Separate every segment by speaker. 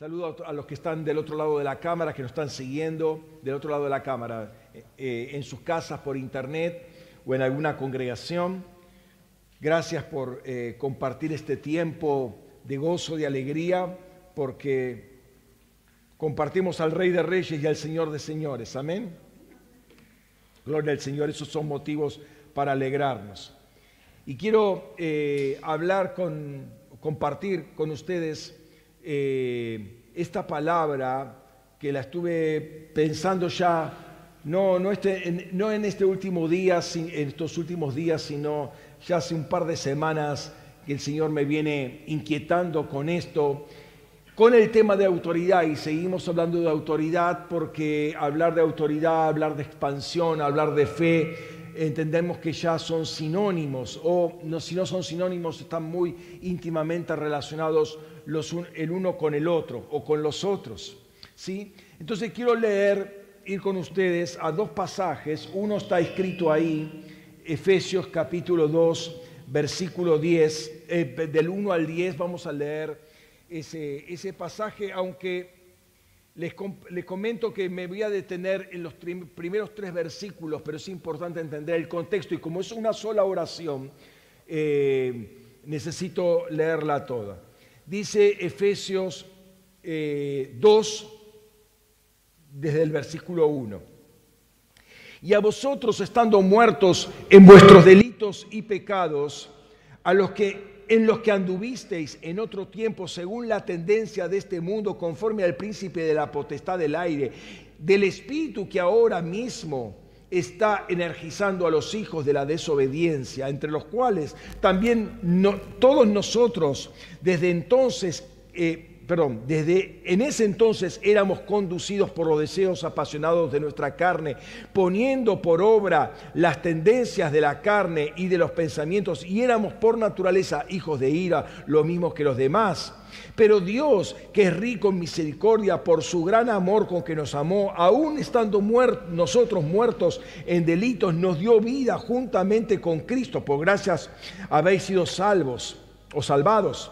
Speaker 1: Saludo a los que están del otro lado de la cámara, que nos están siguiendo del otro lado de la cámara, en sus casas, por internet o en alguna congregación. Gracias por compartir este tiempo de gozo, de alegría, porque compartimos al Rey de Reyes y al Señor de Señores. Amén. Gloria al Señor, esos son motivos para alegrarnos. Y quiero compartir con ustedes esta palabra que la estuve pensando ya, no en este último día, en estos últimos días, sino ya hace un par de semanas que el Señor me viene inquietando con esto, con el tema de autoridad, y seguimos hablando de autoridad porque hablar de autoridad, hablar de expansión, hablar de fe, entendemos que ya son sinónimos, o no, si no son sinónimos, están muy íntimamente relacionados el uno con el otro o con los otros, ¿sí? Entonces quiero ir con ustedes a dos pasajes. Uno está escrito ahí, Efesios capítulo 2, versículo 10, del 1 al 10 vamos a leer ese pasaje, aunque les comento que me voy a detener en los primeros 3 versículos, pero es importante entender el contexto, y como es una sola oración, necesito leerla toda. Dice Efesios 2, desde el versículo 1. Y a vosotros, estando muertos en vuestros delitos y pecados, en los que anduvisteis en otro tiempo según la tendencia de este mundo, conforme al príncipe de la potestad del aire, del espíritu que ahora mismo está energizando a los hijos de la desobediencia, entre los cuales también todos nosotros desde en ese entonces éramos conducidos por los deseos apasionados de nuestra carne, poniendo por obra las tendencias de la carne y de los pensamientos, y éramos por naturaleza hijos de ira, lo mismo que los demás. Pero Dios, que es rico en misericordia, por su gran amor con que nos amó, aún estando nosotros muertos en delitos, nos dio vida juntamente con Cristo. Por gracias habéis sido salvados.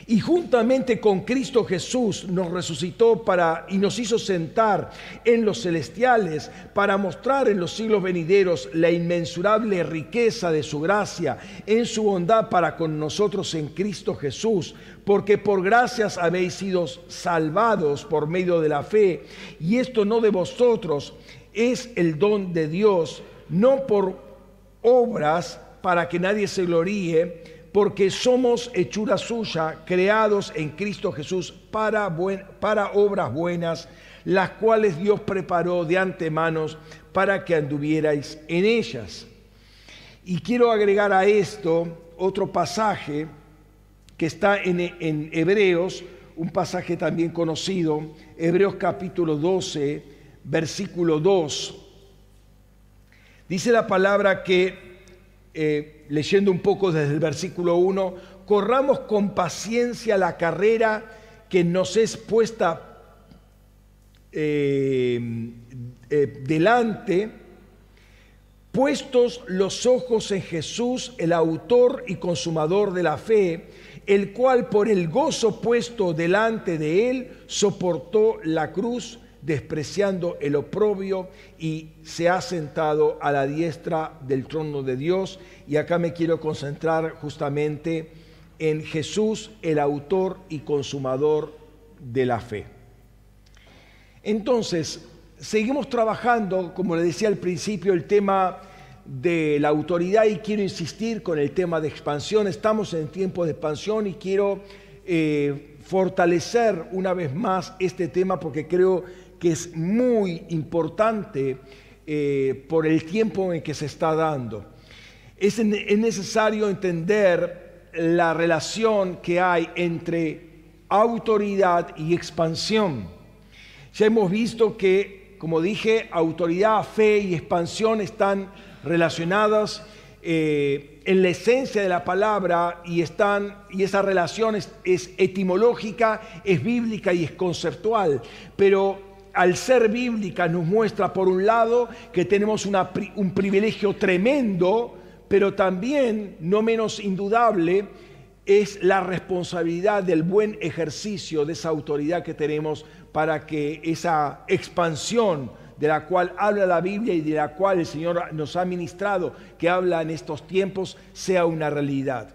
Speaker 1: Y juntamente con Cristo Jesús nos resucitó y nos hizo sentar en los celestiales para mostrar en los siglos venideros la inmensurable riqueza de su gracia en su bondad para con nosotros en Cristo Jesús. Porque por gracias habéis sido salvados por medio de la fe, y esto no de vosotros, es el don de Dios, no por obras para que nadie se gloríe, porque somos hechura suya, creados en Cristo Jesús para obras buenas, las cuales Dios preparó de antemano para que anduvierais en ellas. Y quiero agregar a esto otro pasaje que está en Hebreos, un pasaje también conocido, Hebreos capítulo 12, versículo 2. Dice la palabra que, leyendo un poco desde el versículo 1, corramos con paciencia la carrera que nos es puesta delante, puestos los ojos en Jesús, el autor y consumador de la fe, el cual por el gozo puesto delante de él soportó la cruz, despreciando el oprobio, y se ha sentado a la diestra del trono de Dios. Y acá me quiero concentrar justamente en Jesús, el autor y consumador de la fe. Entonces, seguimos trabajando, como le decía al principio, el tema de la autoridad, y quiero insistir con el tema de expansión. Estamos en tiempo de expansión y quiero fortalecer una vez más este tema, porque creo que es muy importante por el tiempo en que se está dando. Es necesario entender la relación que hay entre autoridad y expansión. Ya hemos visto que, como dije, autoridad, fe y expansión están relacionadas en la esencia de la palabra, y esa relación es etimológica, es bíblica y es conceptual, pero al ser bíblica nos muestra, por un lado, que tenemos un privilegio tremendo, pero también, no menos indudable, es la responsabilidad del buen ejercicio de esa autoridad que tenemos para que esa expansión de la cual habla la Biblia y de la cual el Señor nos ha ministrado, que habla en estos tiempos, sea una realidad.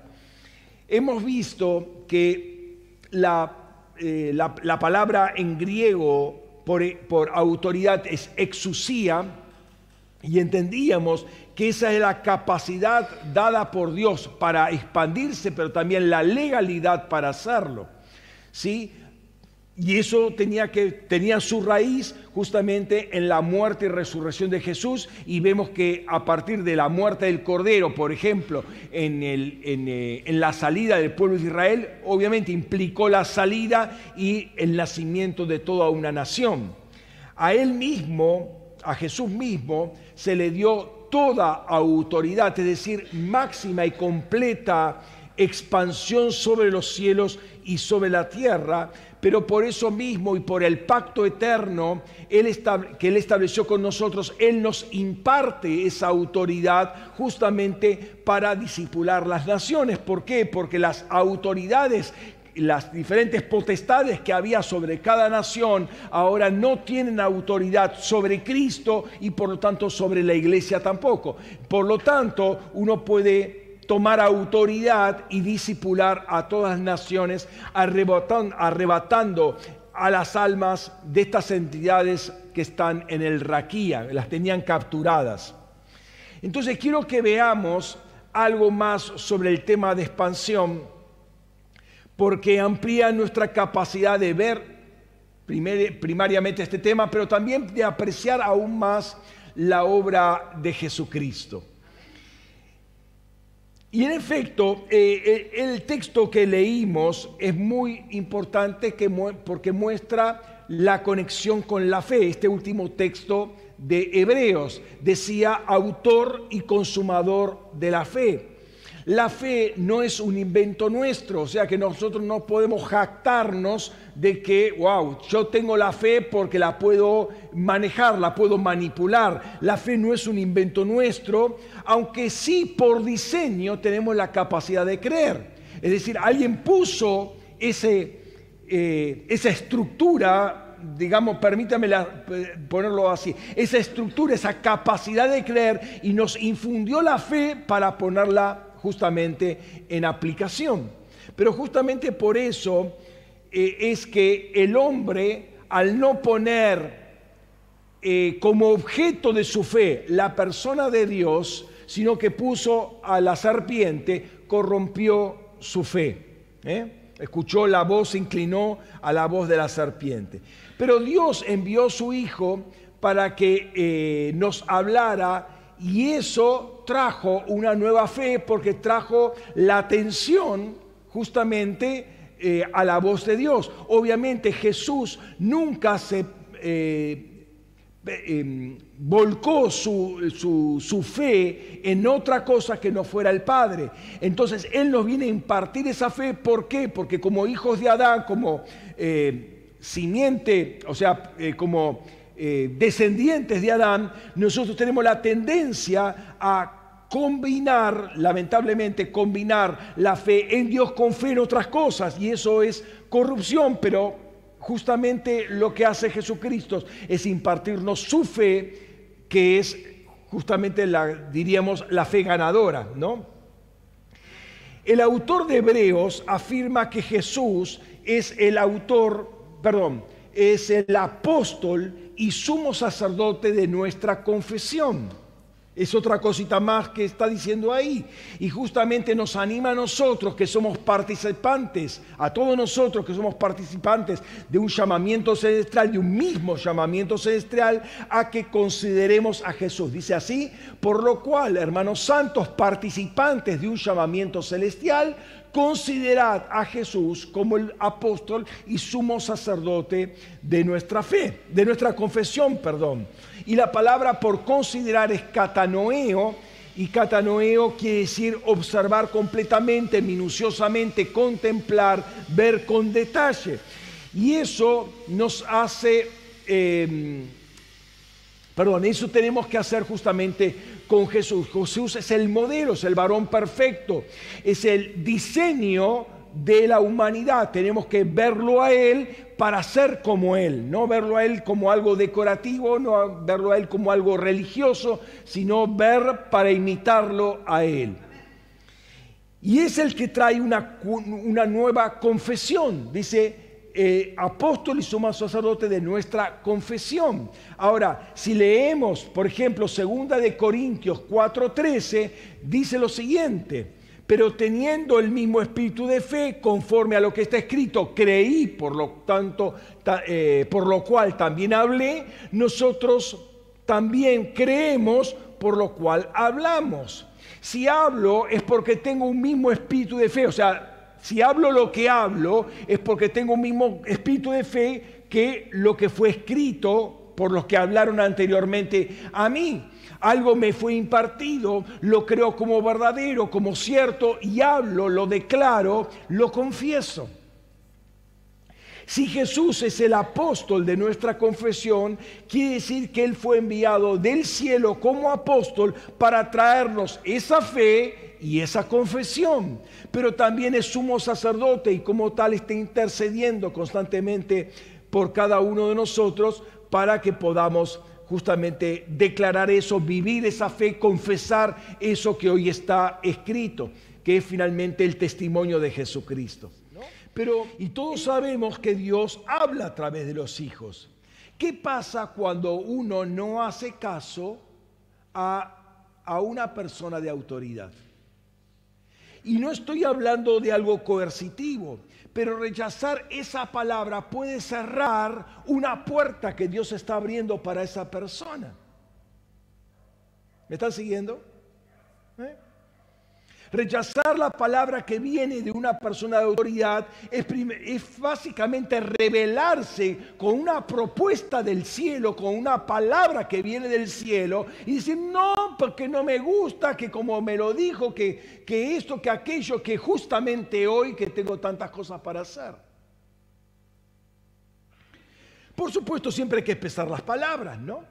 Speaker 1: Hemos visto que la palabra en griego por autoridad es exousia, y entendíamos que esa es la capacidad dada por Dios para expandirse, pero también la legalidad para hacerlo, ¿sí? Y eso tenía su raíz justamente en la muerte y resurrección de Jesús, y vemos que a partir de la muerte del Cordero, por ejemplo, en la salida del pueblo de Israel, obviamente implicó la salida y el nacimiento de toda una nación. A él mismo, a Jesús mismo, se le dio toda autoridad, es decir, máxima y completa expansión sobre los cielos y sobre la tierra, pero por eso mismo y por el pacto eterno que Él estableció con nosotros, Él nos imparte esa autoridad justamente para discipular las naciones. ¿Por qué? Porque las autoridades, las diferentes potestades que había sobre cada nación, ahora no tienen autoridad sobre Cristo y por lo tanto sobre la iglesia tampoco. Por lo tanto, uno puede tomar autoridad y discipular a todas las naciones, arrebatando a las almas de estas entidades que están en el raquía, las tenían capturadas. Entonces quiero que veamos algo más sobre el tema de expansión, porque amplía nuestra capacidad de ver primariamente este tema, pero también de apreciar aún más la obra de Jesucristo. Y en efecto, el texto que leímos es muy importante porque muestra la conexión con la fe. Este último texto de Hebreos decía autor y consumador de la fe. La fe no es un invento nuestro, o sea que nosotros no podemos jactarnos de que, wow, yo tengo la fe porque la puedo manejar, la puedo manipular. La fe no es un invento nuestro, aunque sí por diseño tenemos la capacidad de creer. Es decir, alguien puso esa estructura, digamos, permítame ponerlo así, esa estructura, esa capacidad de creer, y nos infundió la fe para ponerla justamente en aplicación. Pero justamente por eso es que el hombre, al no poner como objeto de su fe la persona de Dios, sino que puso a la serpiente, corrompió su fe. Escuchó la voz, se inclinó a la voz de la serpiente. Pero Dios envió a su Hijo para que nos hablara, y eso trajo una nueva fe, porque trajo la atención justamente a la voz de Dios. Obviamente Jesús nunca se volcó su fe en otra cosa que no fuera el Padre. Entonces Él nos viene a impartir esa fe. ¿Por qué? Porque como hijos de Adán, como simiente, o sea, como descendientes de Adán, nosotros tenemos la tendencia a lamentablemente combinar la fe en Dios con fe en otras cosas, y eso es corrupción. Pero justamente lo que hace Jesucristo es impartirnos su fe, que es justamente diríamos la fe ganadora, ¿no? El autor de Hebreos afirma que Jesús es el apóstol y sumo sacerdote de nuestra confesión. Es otra cosita más que está diciendo ahí. Y justamente nos anima a nosotros que somos participantes, a todos nosotros que somos participantes de un llamamiento celestial, de un mismo llamamiento celestial, a que consideremos a Jesús. Dice así: por lo cual, hermanos santos, participantes de un llamamiento celestial, considerad a Jesús como el apóstol y sumo sacerdote de nuestra fe, de nuestra confesión, perdón. Y la palabra por considerar es katanoeo, y katanoeo quiere decir observar completamente, minuciosamente, contemplar, ver con detalle. Y eso nos hace Perdón, eso tenemos que hacer justamente con Jesús. Jesús es el modelo, es el varón perfecto, es el diseño de la humanidad. Tenemos que verlo a Él para ser como Él, no verlo a Él como algo decorativo, no verlo a Él como algo religioso, sino ver para imitarlo a Él. Y es el que trae una nueva confesión, dice apóstol y sumo sacerdote de nuestra confesión. Ahora, si leemos, por ejemplo, 2 de Corintios 4:13, dice lo siguiente: pero teniendo el mismo espíritu de fe, conforme a lo que está escrito, creí, por lo tanto, por lo cual también hablé, nosotros también creemos, por lo cual hablamos. Si hablo es porque tengo un mismo espíritu de fe, o sea, si hablo lo que hablo es porque tengo un mismo espíritu de fe que lo que fue escrito por los que hablaron anteriormente a mí. Algo me fue impartido, lo creo como verdadero, como cierto, y hablo, lo declaro, lo confieso. Si Jesús es el apóstol de nuestra confesión, quiere decir que Él fue enviado del cielo como apóstol para traernos esa fe y esa confesión. Pero también es sumo sacerdote y como tal está intercediendo constantemente por cada uno de nosotros para que podamos justamente declarar eso, vivir esa fe, confesar eso que hoy está escrito, que es finalmente el testimonio de Jesucristo. Pero, y todos sabemos que Dios habla a través de los hijos. ¿Qué pasa cuando uno no hace caso a una persona de autoridad? Y no estoy hablando de algo coercitivo, pero rechazar esa palabra puede cerrar una puerta que Dios está abriendo para esa persona. ¿Me están siguiendo? Rechazar la palabra que viene de una persona de autoridad es básicamente rebelarse con una propuesta del cielo, con una palabra que viene del cielo y decir, no, porque no me gusta, que como me lo dijo, que esto, que aquello, que justamente hoy que tengo tantas cosas para hacer. Por supuesto, siempre hay que pesar las palabras, ¿no?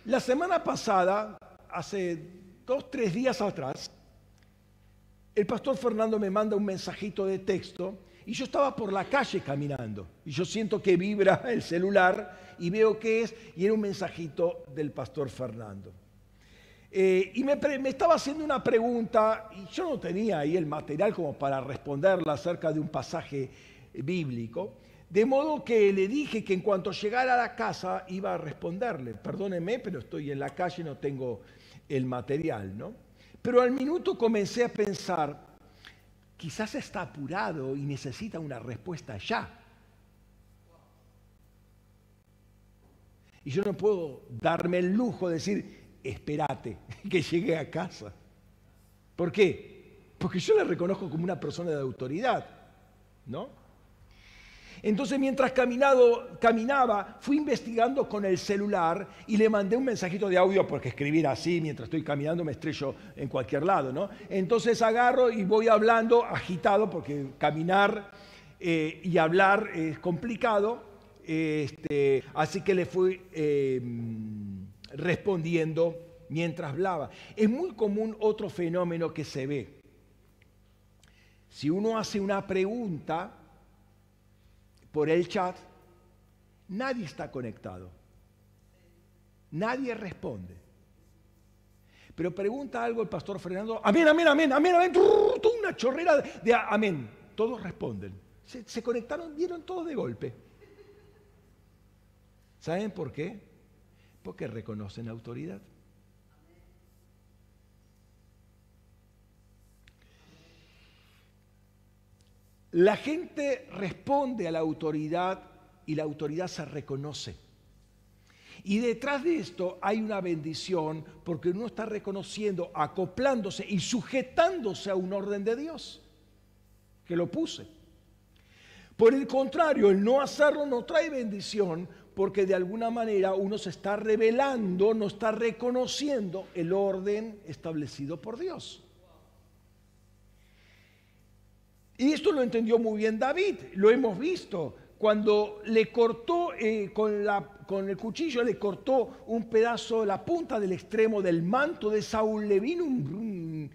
Speaker 1: La semana pasada, hace 2-3 días atrás, el pastor Fernando me manda un mensajito de texto y yo estaba por la calle caminando y yo siento que vibra el celular y veo qué es y era un mensajito del pastor Fernando. Y me estaba haciendo una pregunta y yo no tenía ahí el material como para responderla acerca de un pasaje bíblico, de modo que le dije que en cuanto llegara a la casa iba a responderle. Perdóneme, pero estoy en la calle y no tengo el material, ¿no? Pero al minuto comencé a pensar, quizás está apurado y necesita una respuesta ya. Y yo no puedo darme el lujo de decir, espérate, que llegue a casa. ¿Por qué? Porque yo le reconozco como una persona de autoridad, ¿no? Entonces mientras caminaba, fui investigando con el celular y le mandé un mensajito de audio, porque escribir así mientras estoy caminando me estrello en cualquier lado, ¿no? Entonces agarro y voy hablando agitado, porque caminar y hablar es complicado, así que le fui respondiendo mientras hablaba. Es muy común otro fenómeno que se ve. Si uno hace una pregunta por el chat, nadie está conectado. Nadie responde. Pero pregunta algo el pastor Fernando, amén, amén, amén, amén, amén, una chorrera de amén. Todos responden. Se conectaron, vieron todos de golpe. ¿Saben por qué? Porque reconocen autoridad. La gente responde a la autoridad y la autoridad se reconoce. Y detrás de esto hay una bendición porque uno está reconociendo, acoplándose y sujetándose a un orden de Dios que lo puse. Por el contrario, el no hacerlo no trae bendición porque de alguna manera uno se está rebelando, no está reconociendo el orden establecido por Dios. Y esto lo entendió muy bien David, lo hemos visto cuando le cortó con el cuchillo, le cortó un pedazo, la punta del extremo del manto de Saúl, le vino un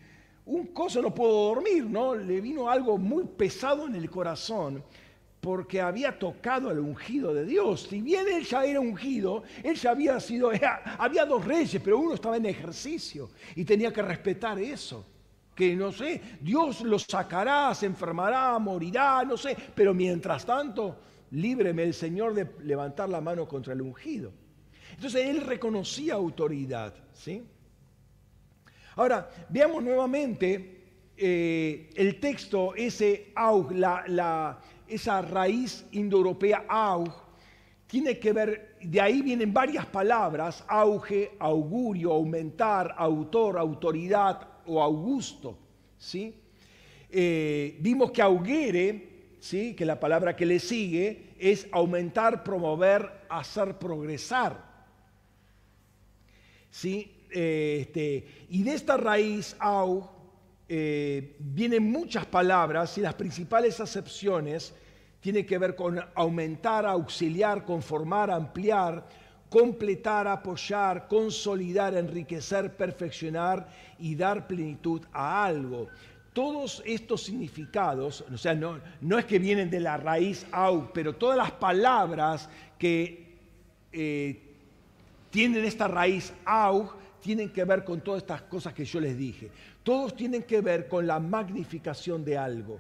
Speaker 1: coso, no puedo dormir, ¿no? Le vino algo muy pesado en el corazón, porque había tocado al ungido de Dios. Si bien él ya era ungido, él ya había dos reyes, pero uno estaba en ejercicio y tenía que respetar eso. Que no sé, Dios lo sacará, se enfermará, morirá, no sé, pero mientras tanto, líbreme el Señor de levantar la mano contra el ungido. Entonces él reconocía autoridad, ¿sí? Ahora, veamos nuevamente el texto, ese aug, esa raíz indoeuropea aug, tiene que ver, de ahí vienen varias palabras: auge, augurio, aumentar, autor, autoridad o augusto, ¿sí? Vimos que augere, ¿sí?, que la palabra que le sigue es aumentar, promover, hacer progresar, ¿sí? Y de esta raíz aug vienen muchas palabras, y las principales acepciones tienen que ver con aumentar, auxiliar, conformar, ampliar, completar, apoyar, consolidar, enriquecer, perfeccionar y dar plenitud a algo. Todos estos significados, o sea, no es que vienen de la raíz aug, pero todas las palabras que tienen esta raíz aug tienen que ver con todas estas cosas que yo les dije. Todos tienen que ver con la magnificación de algo.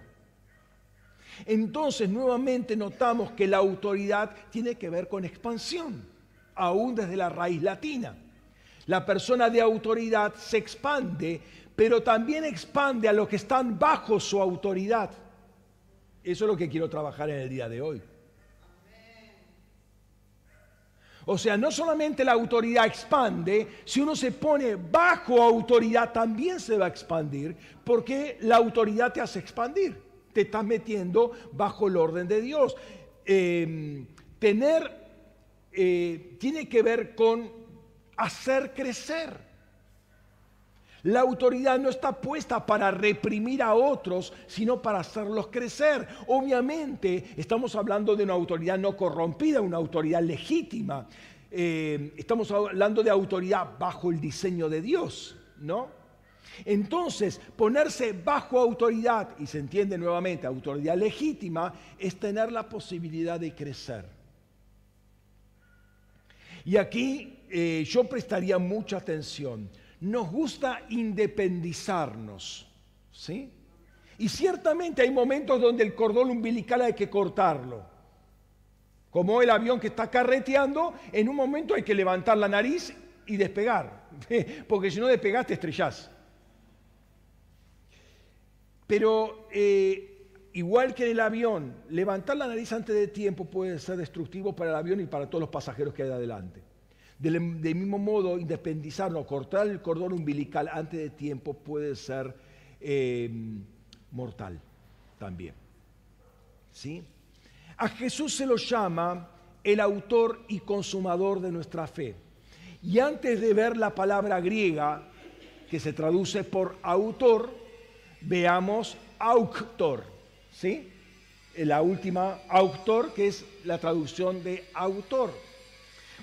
Speaker 1: Entonces, nuevamente notamos que la autoridad tiene que ver con expansión, aún desde la raíz latina. La persona de autoridad se expande, pero también expande a los que están bajo su autoridad. Eso es lo que quiero trabajar en el día de hoy. O sea, no solamente la autoridad expande, si uno se pone bajo autoridad también se va a expandir, porque la autoridad te hace expandir, te estás metiendo bajo el orden de Dios. Tiene que ver con hacer crecer. La autoridad no está puesta para reprimir a otros, sino para hacerlos crecer. Obviamente, estamos hablando de una autoridad no corrompida, una autoridad legítima. Estamos hablando de autoridad bajo el diseño de Dios, ¿no? Entonces, ponerse bajo autoridad, y se entiende nuevamente, autoridad legítima, es tener la posibilidad de crecer. Y aquí yo prestaría mucha atención. Nos gusta independizarnos, ¿sí? Y ciertamente hay momentos donde el cordón umbilical hay que cortarlo. Como el avión que está carreteando, en un momento hay que levantar la nariz y despegar, porque si no despegás te estrellás. Pero igual que en el avión, levantar la nariz antes de tiempo puede ser destructivo para el avión y para todos los pasajeros que hay adelante. Del mismo modo, independizarnos, cortar el cordón umbilical antes de tiempo puede ser mortal también, ¿sí? A Jesús se lo llama el autor y consumador de nuestra fe. Y antes de ver la palabra griega, que se traduce por autor, veamos auctor, ¿sí? La última auctor, que es la traducción de autor.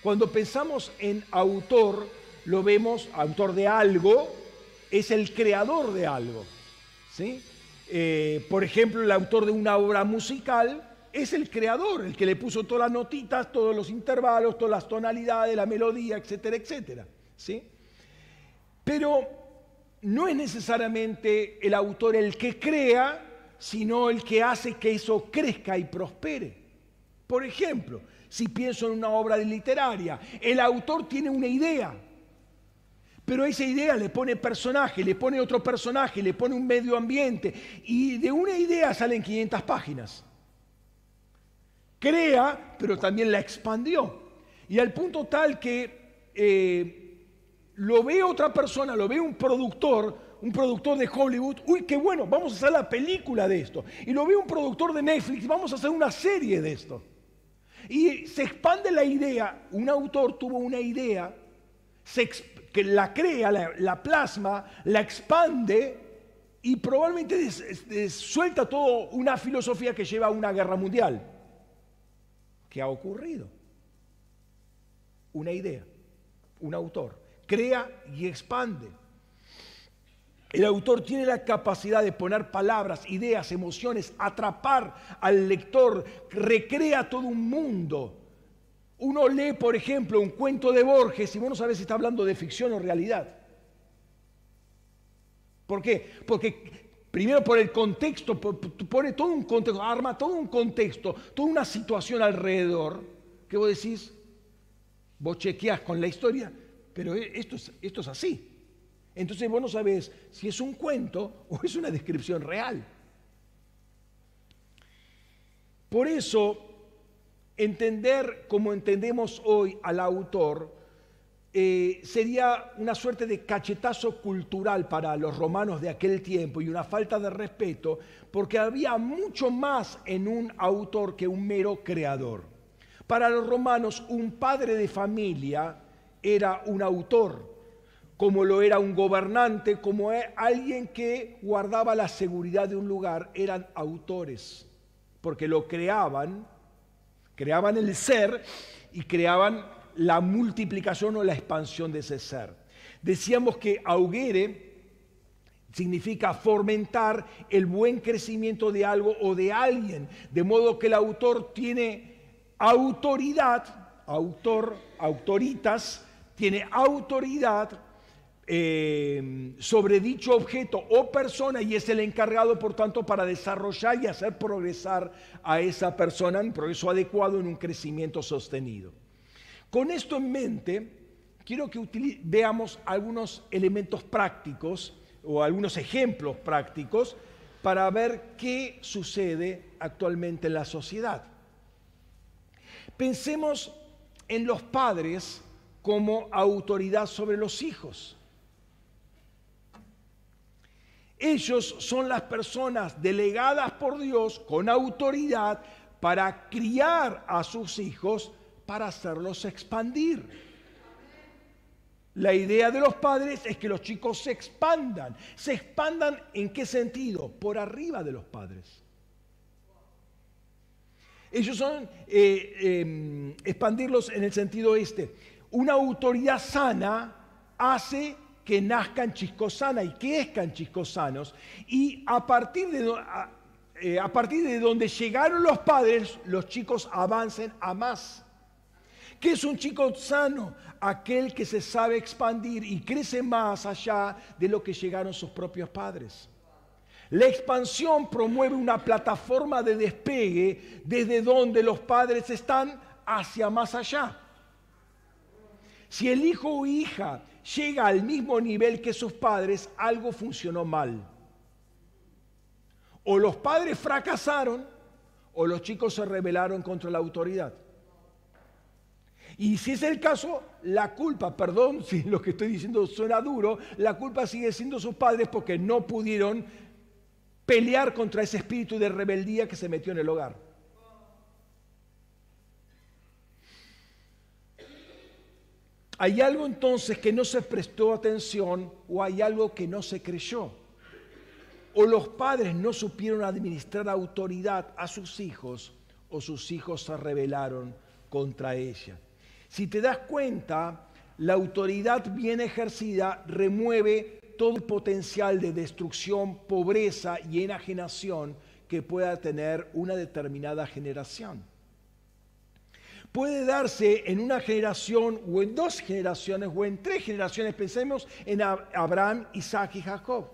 Speaker 1: Cuando pensamos en autor, lo vemos, autor de algo, es el creador de algo, ¿sí? Por ejemplo, el autor de una obra musical es el creador, el que le puso todas las notitas, todos los intervalos, todas las tonalidades, la melodía, etcétera, etcétera, ¿sí? Pero no es necesariamente el autor el que crea, sino el que hace que eso crezca y prospere. Por ejemplo, si pienso en una obra literaria, el autor tiene una idea, pero a esa idea le pone personaje, le pone otro personaje, le pone un medio ambiente, y de una idea salen 500 páginas. Crea, pero también la expandió. Y al punto tal que lo ve otra persona, lo ve un productor de Hollywood, uy, qué bueno, vamos a hacer la película de esto. Y lo ve un productor de Netflix, vamos a hacer una serie de esto. Y se expande la idea, un autor tuvo una idea, que la crea, la plasma, la expande y probablemente suelta toda una filosofía que lleva a una guerra mundial. ¿Qué ha ocurrido? Una idea, un autor, crea y expande. El autor tiene la capacidad de poner palabras, ideas, emociones, atrapar al lector, recrea todo un mundo. Uno lee, por ejemplo, un cuento de Borges y vos no sabés si está hablando de ficción o realidad. ¿Por qué? Porque primero por el contexto, pone todo un contexto, arma todo un contexto, toda una situación alrededor, que vos decís, vos chequeás con la historia, pero esto es así. Entonces vos no sabés si es un cuento o es una descripción real. Por eso, entender como entendemos hoy al autor sería una suerte de cachetazo cultural para los romanos de aquel tiempo y una falta de respeto, porque había mucho más en un autor que un mero creador. Para los romanos, un padre de familia era un autor, como lo era un gobernante, como alguien que guardaba la seguridad de un lugar, eran autores, porque lo creaban el ser y creaban la multiplicación o la expansión de ese ser. Decíamos que augere significa fomentar el buen crecimiento de algo o de alguien, de modo que el autor tiene autoridad, autoritas, tiene autoridad sobre dicho objeto o persona y es el encargado, por tanto, para desarrollar y hacer progresar a esa persona en progreso adecuado, en un crecimiento sostenido. Con esto en mente, quiero que veamos algunos elementos prácticos o algunos ejemplos prácticos para ver qué sucede actualmente en la sociedad. Pensemos en los padres como autoridad sobre los hijos. Ellos son las personas delegadas por Dios con autoridad para criar a sus hijos, para hacerlos expandir. La idea de los padres es que los chicos se expandan. ¿Se expandan en qué sentido? Por arriba de los padres. Ellos son expandirlos en el sentido este. Una autoridad sana hace que nazcan chicos sanos y crezcan chicos sanos. Y a partir de donde llegaron los padres, los chicos avancen a más. ¿Qué es un chico sano? Aquel que se sabe expandir y crece más allá de lo que llegaron sus propios padres. La expansión promueve una plataforma de despegue desde donde los padres están hacia más allá. Si el hijo o hija llega al mismo nivel que sus padres, algo funcionó mal. O los padres fracasaron o los chicos se rebelaron contra la autoridad. Y si es el caso, la culpa, perdón si lo que estoy diciendo suena duro, la culpa sigue siendo sus padres porque no pudieron pelear contra ese espíritu de rebeldía que se metió en el hogar. ¿Hay algo entonces que no se prestó atención o hay algo que no se creyó? ¿O los padres no supieron administrar autoridad a sus hijos o sus hijos se rebelaron contra ella? Si te das cuenta, la autoridad bien ejercida remueve todo el potencial de destrucción, pobreza y enajenación que pueda tener una determinada generación. Puede darse en una generación o en dos generaciones o en tres generaciones. Pensemos en Abraham, Isaac y Jacob.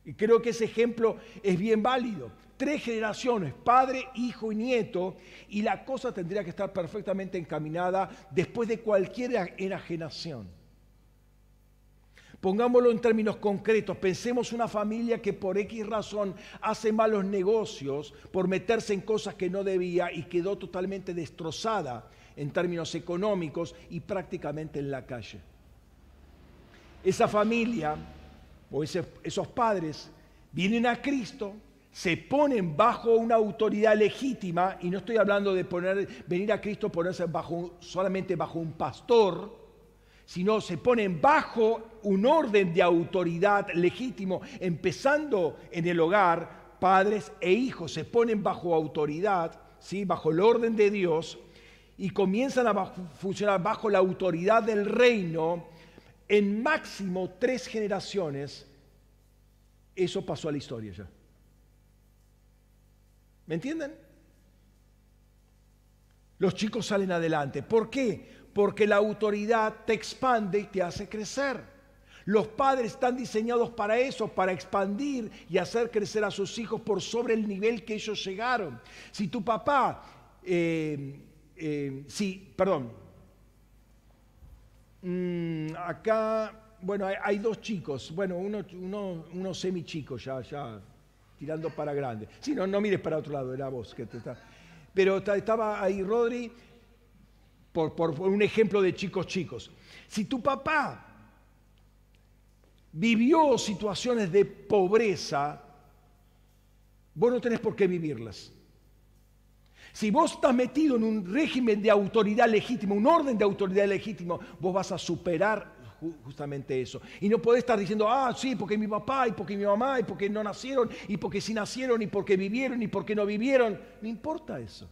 Speaker 1: Y creo que ese ejemplo es bien válido. 3 generaciones, padre, hijo y nieto, y la cosa tendría que estar perfectamente encaminada después de cualquier enajenación. Pongámoslo en términos concretos, pensemos una familia que por X razón hace malos negocios por meterse en cosas que no debía y quedó totalmente destrozada en términos económicos y prácticamente en la calle. Esa familia o esos padres vienen a Cristo, se ponen bajo una autoridad legítima, y no estoy hablando de venir a Cristo, ponerse solamente bajo un pastor, sino se ponen bajo un orden de autoridad legítimo, empezando en el hogar, padres e hijos se ponen bajo autoridad, ¿sí?, bajo el orden de Dios y comienzan a funcionar bajo la autoridad del reino, en máximo 3 generaciones, eso pasó a la historia ya. ¿Me entienden? Los chicos salen adelante. ¿Por qué? Porque la autoridad te expande y te hace crecer. Los padres están diseñados para eso, para expandir y hacer crecer a sus hijos por sobre el nivel que ellos llegaron. Si tu papá, acá, bueno, hay 2 chicos, bueno, uno semi chico ya tirando para grande. Sí, no mires para otro lado, era vos que te está. Pero estaba ahí Rodri, por un ejemplo de chicos. Si tu papá vivió situaciones de pobreza, vos no tenés por qué vivirlas. Si vos estás metido en un régimen de autoridad legítima, un orden de autoridad legítimo, vos vas a superar justamente eso. Y no podés estar diciendo, sí, porque mi papá, y porque mi mamá, y porque no nacieron, y porque sí nacieron, y porque vivieron, y porque no vivieron. No importa eso.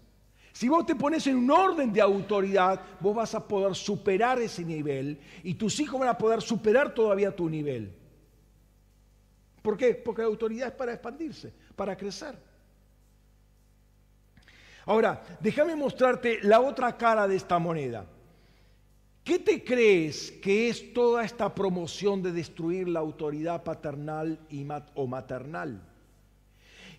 Speaker 1: Si vos te pones en un orden de autoridad, vos vas a poder superar ese nivel y tus hijos van a poder superar todavía tu nivel. ¿Por qué? Porque la autoridad es para expandirse, para crecer. Ahora, déjame mostrarte la otra cara de esta moneda. ¿Qué te crees que es toda esta promoción de destruir la autoridad paternal o maternal?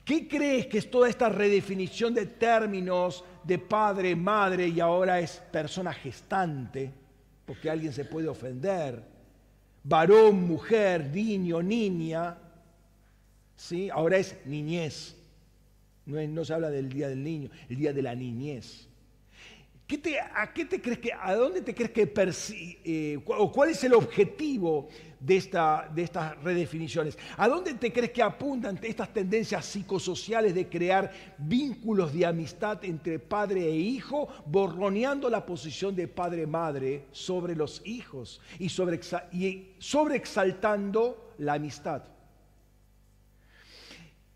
Speaker 1: ¿Qué crees que es toda esta redefinición de términos de padre, madre y ahora es persona gestante? Porque alguien se puede ofender. Varón, mujer, niño, niña. ¿Sí? Ahora es niñez. No se habla del día del niño, el día de la niñez. ¿A dónde te crees que o cuál es el objetivo de estas redefiniciones? ¿A dónde te crees que apuntan estas tendencias psicosociales de crear vínculos de amistad entre padre e hijo, borroneando la posición de padre-madre sobre los hijos y sobreexaltando la amistad?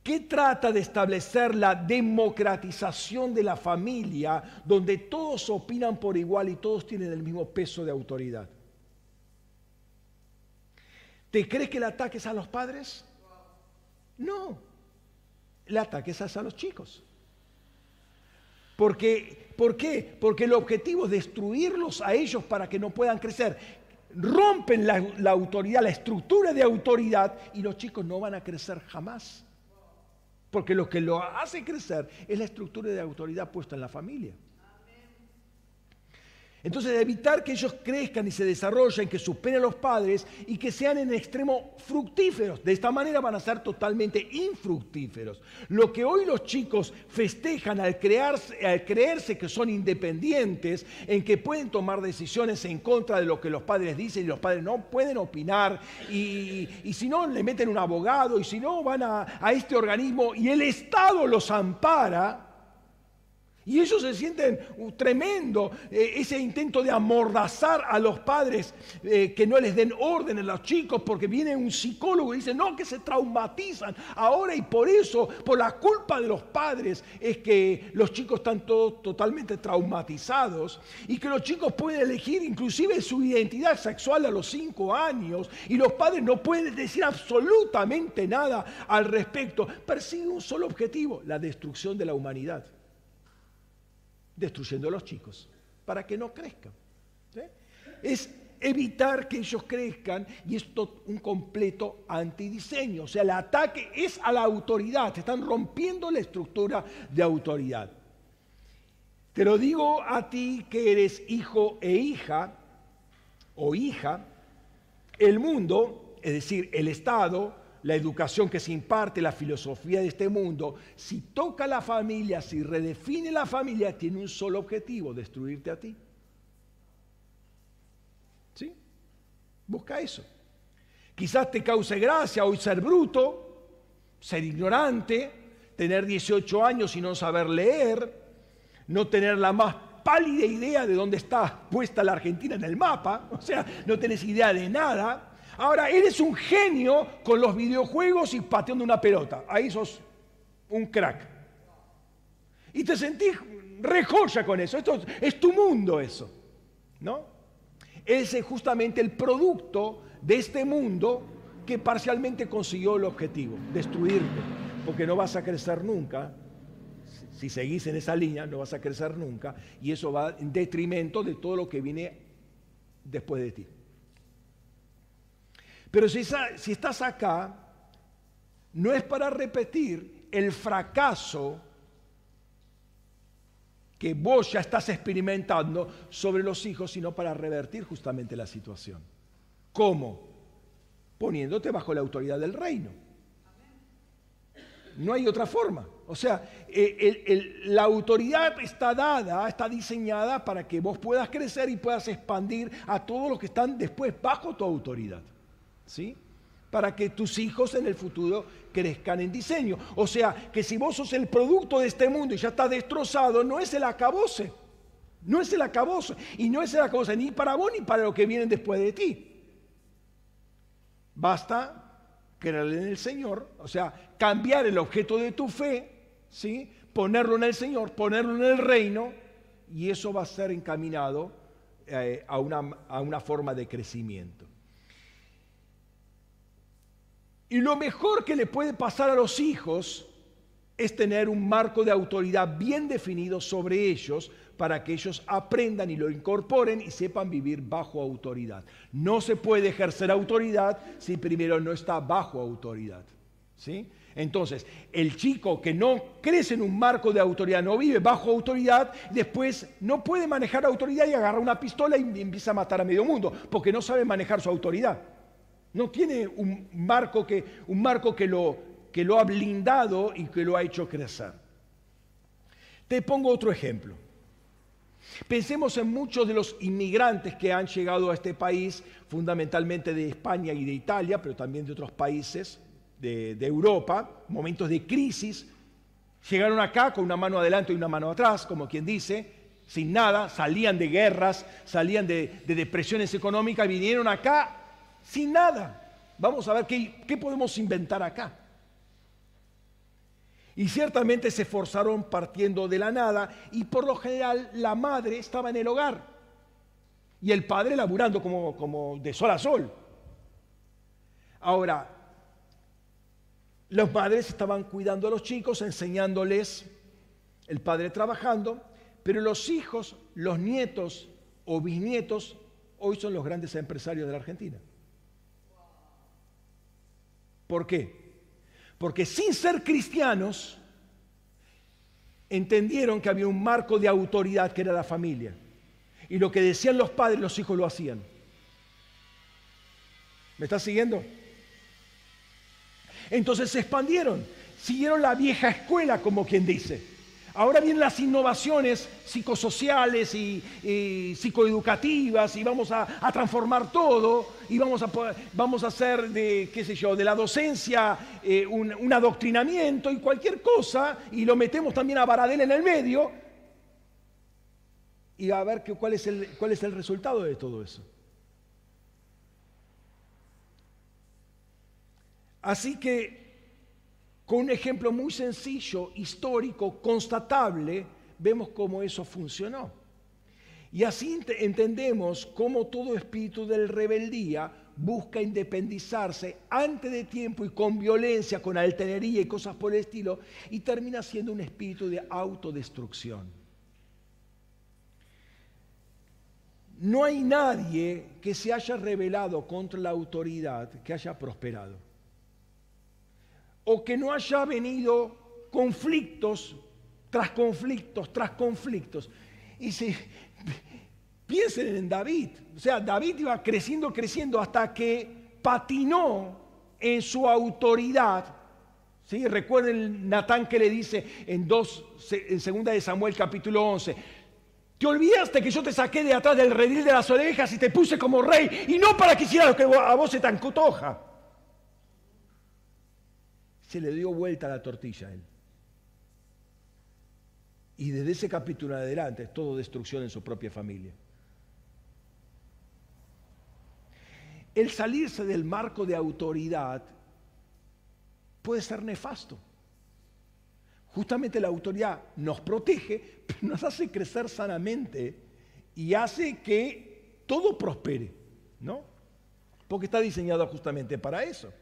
Speaker 1: ¿Qué trata de establecer la democratización de la familia donde todos opinan por igual y todos tienen el mismo peso de autoridad? ¿Te crees que el ataque es a los padres? No, el ataque es a los chicos. ¿Por qué? Porque el objetivo es destruirlos a ellos para que no puedan crecer. Rompen la autoridad, la estructura de autoridad y los chicos no van a crecer jamás. Porque lo que lo hace crecer es la estructura de autoridad puesta en la familia. Entonces, evitar que ellos crezcan y se desarrollen, que superen a los padres y que sean en extremo fructíferos. De esta manera van a ser totalmente infructíferos. Lo que hoy los chicos festejan al creerse que son independientes, en que pueden tomar decisiones en contra de lo que los padres dicen y los padres no pueden opinar, y si no le meten un abogado, y si no van a este organismo y el Estado los ampara. Y ellos se sienten tremendo, ese intento de amordazar a los padres, que no les den orden a los chicos, porque viene un psicólogo y dice, no, que se traumatizan ahora, y por eso, por la culpa de los padres, es que los chicos están todos totalmente traumatizados, y que los chicos pueden elegir inclusive su identidad sexual a los 5 años, y los padres no pueden decir absolutamente nada al respecto. Persiguen un solo objetivo, la destrucción de la humanidad. Destruyendo a los chicos para que no crezcan. ¿Sí? Es evitar que ellos crezcan, y esto un completo antidiseño. O sea, el ataque es a la autoridad, te están rompiendo la estructura de autoridad. Te lo digo a ti que eres hijo e hija o hija. El mundo, es decir, el Estado, la educación que se imparte, la filosofía de este mundo, si toca la familia, si redefine la familia, tiene un solo objetivo: destruirte a ti. ¿Sí? Busca eso. Quizás te cause gracia hoy ser bruto, ser ignorante, tener 18 años y no saber leer, no tener la más pálida idea de dónde está puesta la Argentina en el mapa, o sea, no tenés idea de nada. Ahora, eres un genio con los videojuegos y pateando una pelota. Ahí sos un crack. Y te sentís re joya con eso. Esto es tu mundo eso, ¿no? Ese es justamente el producto de este mundo que parcialmente consiguió el objetivo, destruirte, porque no vas a crecer nunca. Si seguís en esa línea, no vas a crecer nunca, y eso va en detrimento de todo lo que viene después de ti. Pero si estás acá, no es para repetir el fracaso que vos ya estás experimentando sobre los hijos, sino para revertir justamente la situación. ¿Cómo? Poniéndote bajo la autoridad del reino. No hay otra forma. O sea, la autoridad está dada, está diseñada para que vos puedas crecer y puedas expandir a todos los que están después bajo tu autoridad, ¿sí? Para que tus hijos en el futuro crezcan en diseño. O sea, que si vos sos el producto de este mundo y ya está destrozado, no es el acabose. No es el acabose. Y no es el acabose ni para vos ni para los que vienen después de ti. Basta creer en el Señor, o sea, cambiar el objeto de tu fe, ¿sí? Ponerlo en el Señor, ponerlo en el reino, y eso va a ser encaminado a una forma de crecimiento. Y lo mejor que le puede pasar a los hijos es tener un marco de autoridad bien definido sobre ellos para que ellos aprendan y lo incorporen y sepan vivir bajo autoridad. No se puede ejercer autoridad si primero no está bajo autoridad, ¿sí? Entonces, el chico que no crece en un marco de autoridad, no vive bajo autoridad, después no puede manejar autoridad y agarra una pistola y empieza a matar a medio mundo, porque no sabe manejar su autoridad. No tiene un marco que lo ha blindado y que lo ha hecho crecer. Te pongo otro ejemplo. Pensemos en muchos de los inmigrantes que han llegado a este país, fundamentalmente de España y de Italia, pero también de otros países de Europa, momentos de crisis. Llegaron acá con una mano adelante y una mano atrás, como quien dice, sin nada, salían de guerras, salían de depresiones económicas, vinieron acá sin nada. Vamos a ver qué podemos inventar acá. Y ciertamente se forzaron partiendo de la nada, y por lo general la madre estaba en el hogar y el padre laburando como de sol a sol. Ahora, las madres estaban cuidando a los chicos, enseñándoles, el padre trabajando, pero los hijos, los nietos o bisnietos, hoy son los grandes empresarios de la Argentina. ¿Por qué? Porque sin ser cristianos, entendieron que había un marco de autoridad que era la familia. Y lo que decían los padres, los hijos lo hacían. ¿Me estás siguiendo? Entonces se expandieron, siguieron la vieja escuela, como quien dice. Ahora vienen las innovaciones psicosociales y psicoeducativas, y vamos a transformar todo, y vamos a hacer de la docencia un adoctrinamiento y cualquier cosa, y lo metemos también a Baradel en el medio, y a ver cuál es el resultado de todo eso. Así que, con un ejemplo muy sencillo, histórico, constatable, vemos cómo eso funcionó. Y así entendemos cómo todo espíritu de rebeldía busca independizarse antes de tiempo y con violencia, con altanería y cosas por el estilo, y termina siendo un espíritu de autodestrucción. No hay nadie que se haya rebelado contra la autoridad que haya prosperado, o que no haya venido conflictos tras conflictos tras conflictos. Y si piensen en David, o sea, David iba creciendo hasta que patinó en su autoridad. ¿Sí? Recuerden Natán que le dice en 2 de Samuel capítulo 11: te olvidaste que yo te saqué de atrás del redil de las ovejas y te puse como rey, y no para que hicieras lo que a vos se te antoja. Se le dio vuelta la tortilla a él. Y desde ese capítulo en adelante es todo destrucción en su propia familia. El salirse del marco de autoridad puede ser nefasto. Justamente la autoridad nos protege, pero nos hace crecer sanamente y hace que todo prospere, ¿no? Porque está diseñado justamente para eso.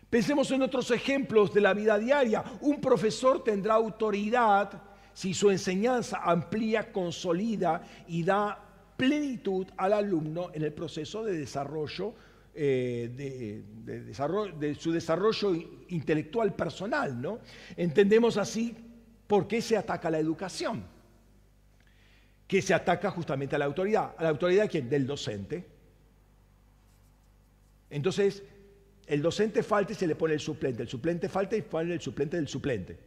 Speaker 1: Pensemos en otros ejemplos de la vida diaria. Un profesor tendrá autoridad si su enseñanza amplía, consolida y da plenitud al alumno en el proceso de desarrollo, de su desarrollo intelectual personal, ¿no? Entendemos así por qué se ataca la educación, que se ataca justamente a la autoridad. ¿A la autoridad de quién? Del docente. Entonces, el docente falta y se le pone el suplente falta y pone el suplente del suplente.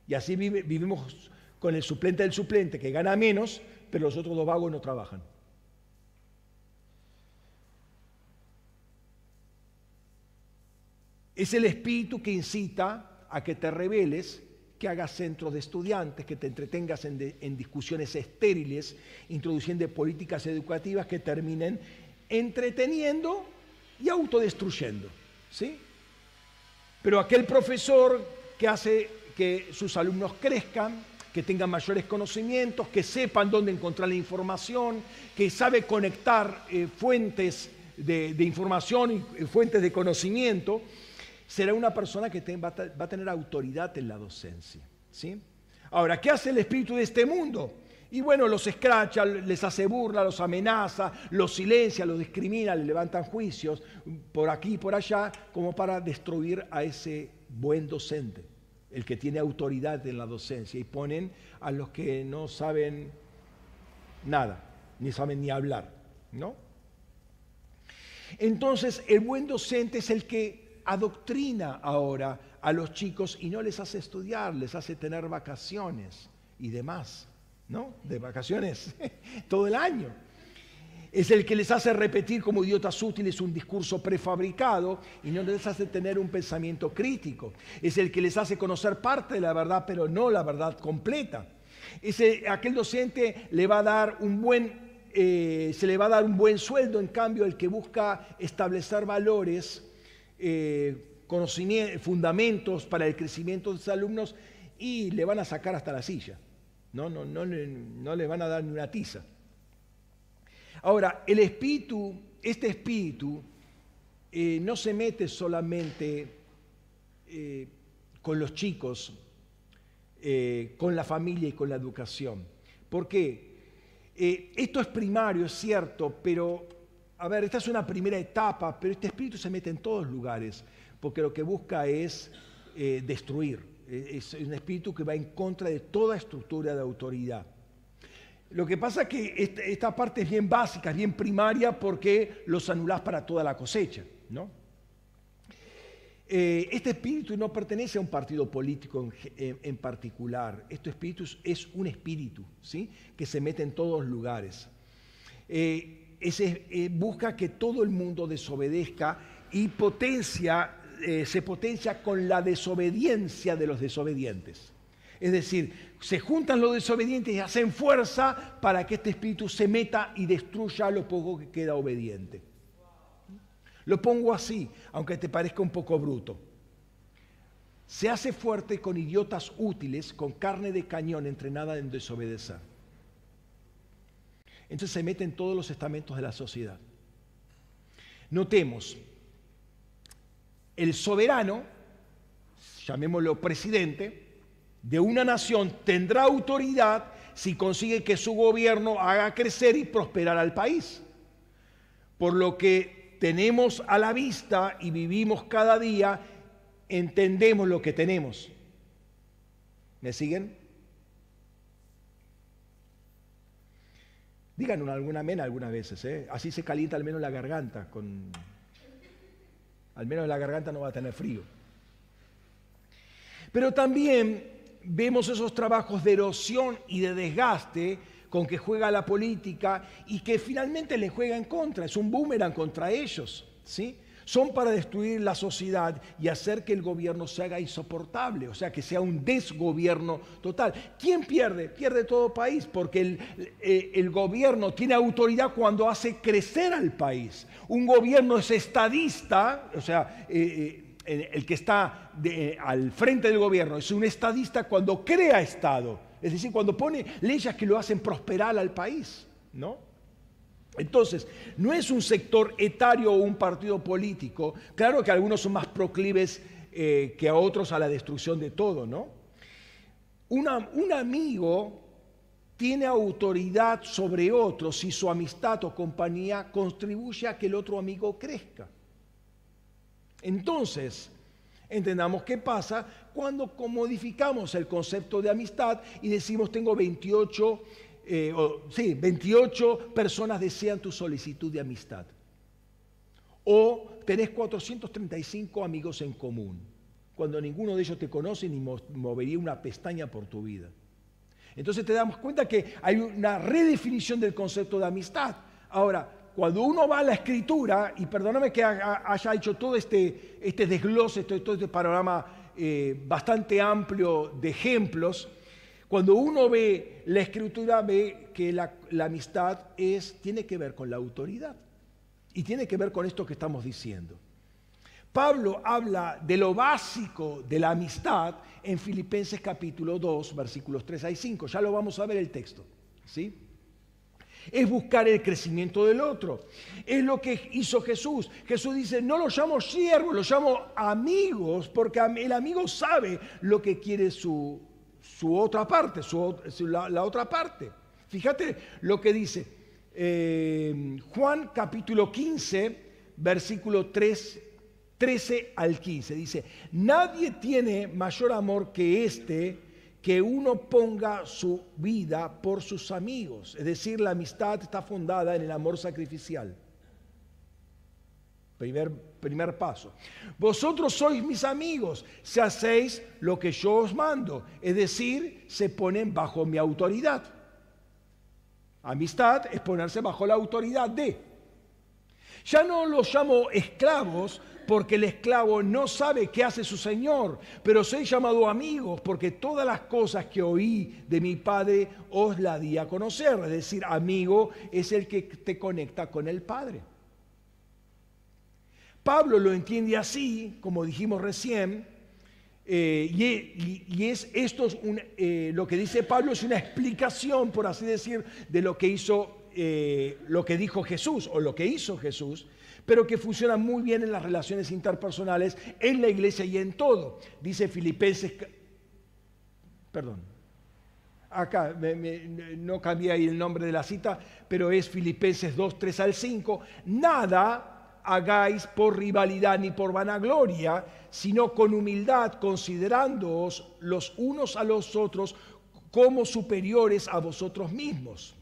Speaker 1: Y así vivimos con el suplente del suplente, que gana menos, pero los otros dos vagos no trabajan. Es el espíritu que incita a que te rebeles, que hagas centros de estudiantes, que te entretengas en discusiones estériles, introduciendo políticas educativas que terminen entreteniendo y autodestruyendo, ¿sí? Pero aquel profesor que hace que sus alumnos crezcan, que tengan mayores conocimientos, que sepan dónde encontrar la información, que sabe conectar fuentes de información y fuentes de conocimiento, será una persona que va a tener autoridad en la docencia, ¿sí? Ahora, ¿qué hace el espíritu de este mundo? Y bueno, los escracha, les hace burla, los amenaza, los silencia, los discrimina, le levantan juicios por aquí y por allá, como para destruir a ese buen docente, el que tiene autoridad en la docencia, y ponen a los que no saben nada, ni saben ni hablar, ¿no? Entonces, el buen docente es el que adoctrina ahora a los chicos y no les hace estudiar, les hace tener vacaciones y demás, ¿no? De vacaciones todo el año. Es el que les hace repetir como idiotas útiles un discurso prefabricado y no les hace tener un pensamiento crítico. Es el que les hace conocer parte de la verdad, pero no la verdad completa. Aquel docente le va a dar se le va a dar un buen sueldo, en cambio el que busca establecer valores, fundamentos para el crecimiento de sus alumnos, y le van a sacar hasta la silla. No le van a dar ni una tiza. Ahora, este espíritu no se mete solamente con los chicos, con la familia y con la educación. ¿Por qué? Esto es primario, es cierto, pero, a ver, esta es una primera etapa, pero este espíritu se mete en todos lugares, porque lo que busca es destruir. Es un espíritu que va en contra de toda estructura de autoridad. Lo que pasa es que esta parte es bien básica, es bien primaria, porque los anulás para toda la cosecha, ¿no? Este espíritu no pertenece a un partido político en particular. Este espíritu es un espíritu, ¿sí?, que se mete en todos lugares. Busca que todo el mundo desobedezca y se potencia con la desobediencia de los desobedientes. Es decir, se juntan los desobedientes y hacen fuerza para que este espíritu se meta y destruya a lo poco que queda obediente. Lo pongo así, aunque te parezca un poco bruto. Se hace fuerte con idiotas útiles, con carne de cañón entrenada en desobedecer. Entonces se mete en todos los estamentos de la sociedad. Notemos, el soberano, llamémoslo presidente, de una nación tendrá autoridad si consigue que su gobierno haga crecer y prosperar al país. Por lo que tenemos a la vista y vivimos cada día, entendemos lo que tenemos. ¿Me siguen? Digan algún amén algunas veces, ¿eh? Así se calienta al menos la garganta. Al menos la garganta no va a tener frío. Pero también vemos esos trabajos de erosión y de desgaste con que juega la política y que finalmente le juega en contra. Es un boomerang contra ellos, ¿sí? Son para destruir la sociedad y hacer que el gobierno se haga insoportable, o sea, que sea un desgobierno total. ¿Quién pierde? Pierde todo país, porque el gobierno tiene autoridad cuando hace crecer al país. Un gobierno es estadista, o sea, el que está al frente del gobierno es un estadista cuando crea Estado, es decir, cuando pone leyes que lo hacen prosperar al país, ¿no? Entonces, no es un sector etario o un partido político. Claro que algunos son más proclives que a otros a la destrucción de todo, ¿no? Un amigo tiene autoridad sobre otro si su amistad o compañía contribuye a que el otro amigo crezca. Entonces, entendamos qué pasa cuando modificamos el concepto de amistad y decimos tengo 28 personas desean tu solicitud de amistad. O tenés 435 amigos en común, cuando ninguno de ellos te conoce ni movería una pestaña por tu vida. Entonces te damos cuenta que hay una redefinición del concepto de amistad. Ahora, cuando uno va a la Escritura, y perdóname que haya hecho todo este desglose, todo este panorama bastante amplio de ejemplos, cuando uno ve la Escritura ve que la amistad tiene que ver con la autoridad y tiene que ver con esto que estamos diciendo. Pablo habla de lo básico de la amistad en Filipenses capítulo 2, versículos 3 al 5. Ya lo vamos a ver el texto, ¿sí? Es buscar el crecimiento del otro. Es lo que hizo Jesús. Jesús dice, no los llamo siervos, los llamo amigos, porque el amigo sabe lo que quiere su otra parte, la otra parte. Fíjate lo que dice Juan capítulo 15, versículo 13 al 15. Dice, nadie tiene mayor amor que que uno ponga su vida por sus amigos. Es decir, la amistad está fundada en el amor sacrificial. Primer paso. Vosotros sois mis amigos si hacéis lo que yo os mando. Es decir, se ponen bajo mi autoridad. Amistad es ponerse bajo la autoridad de. Ya no los llamo esclavos porque el esclavo no sabe qué hace su señor, pero soy llamado amigos porque todas las cosas que oí de mi Padre os las di a conocer. Es decir, amigo es el que te conecta con el Padre. Pablo lo entiende así, como dijimos recién, lo que dice Pablo es una explicación, por así decir, de lo que lo que dijo Jesús o lo que hizo Jesús, pero que funciona muy bien en las relaciones interpersonales, en la iglesia y en todo. Dice Filipenses, acá no cambié ahí el nombre de la cita, pero es Filipenses 2, 3 al 5, nada hagáis por rivalidad ni por vanagloria, sino con humildad, considerándoos los unos a los otros como superiores a vosotros mismos.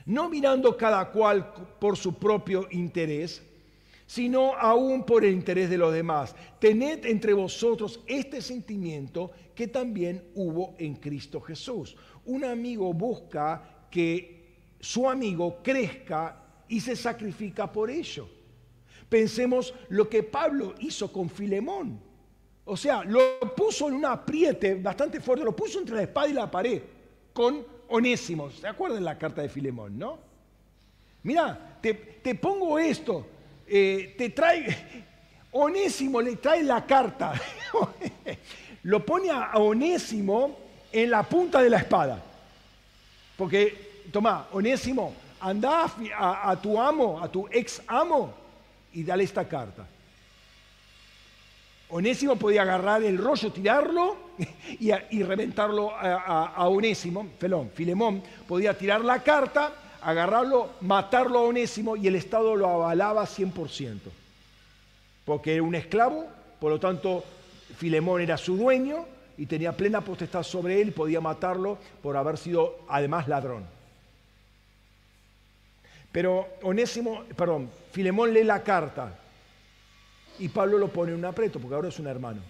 Speaker 1: No mirando cada cual por su propio interés, sino aún por el interés de los demás. Tened entre vosotros este sentimiento que también hubo en Cristo Jesús. Un amigo busca que su amigo crezca y se sacrifica por ello. Pensemos lo que Pablo hizo con Filemón. O sea, lo puso en un apriete bastante fuerte, lo puso entre la espada y la pared con Onésimo. ¿Se acuerdan la carta de Filemón, no? Mira, te pongo esto, Onésimo le trae la carta, lo pone a Onésimo en la punta de la espada. Porque, tomá, Onésimo, anda a tu amo, a tu ex amo, y dale esta carta. Onésimo podía agarrar el rollo, tirarlo y reventarlo a Onésimo. Filemón podía tirar la carta, agarrarlo, matarlo a Onésimo y el Estado lo avalaba 100%. Porque era un esclavo, por lo tanto Filemón era su dueño y tenía plena potestad sobre él y podía matarlo por haber sido además ladrón. Pero Filemón lee la carta y Pablo lo pone en un aprieto porque ahora es un hermano.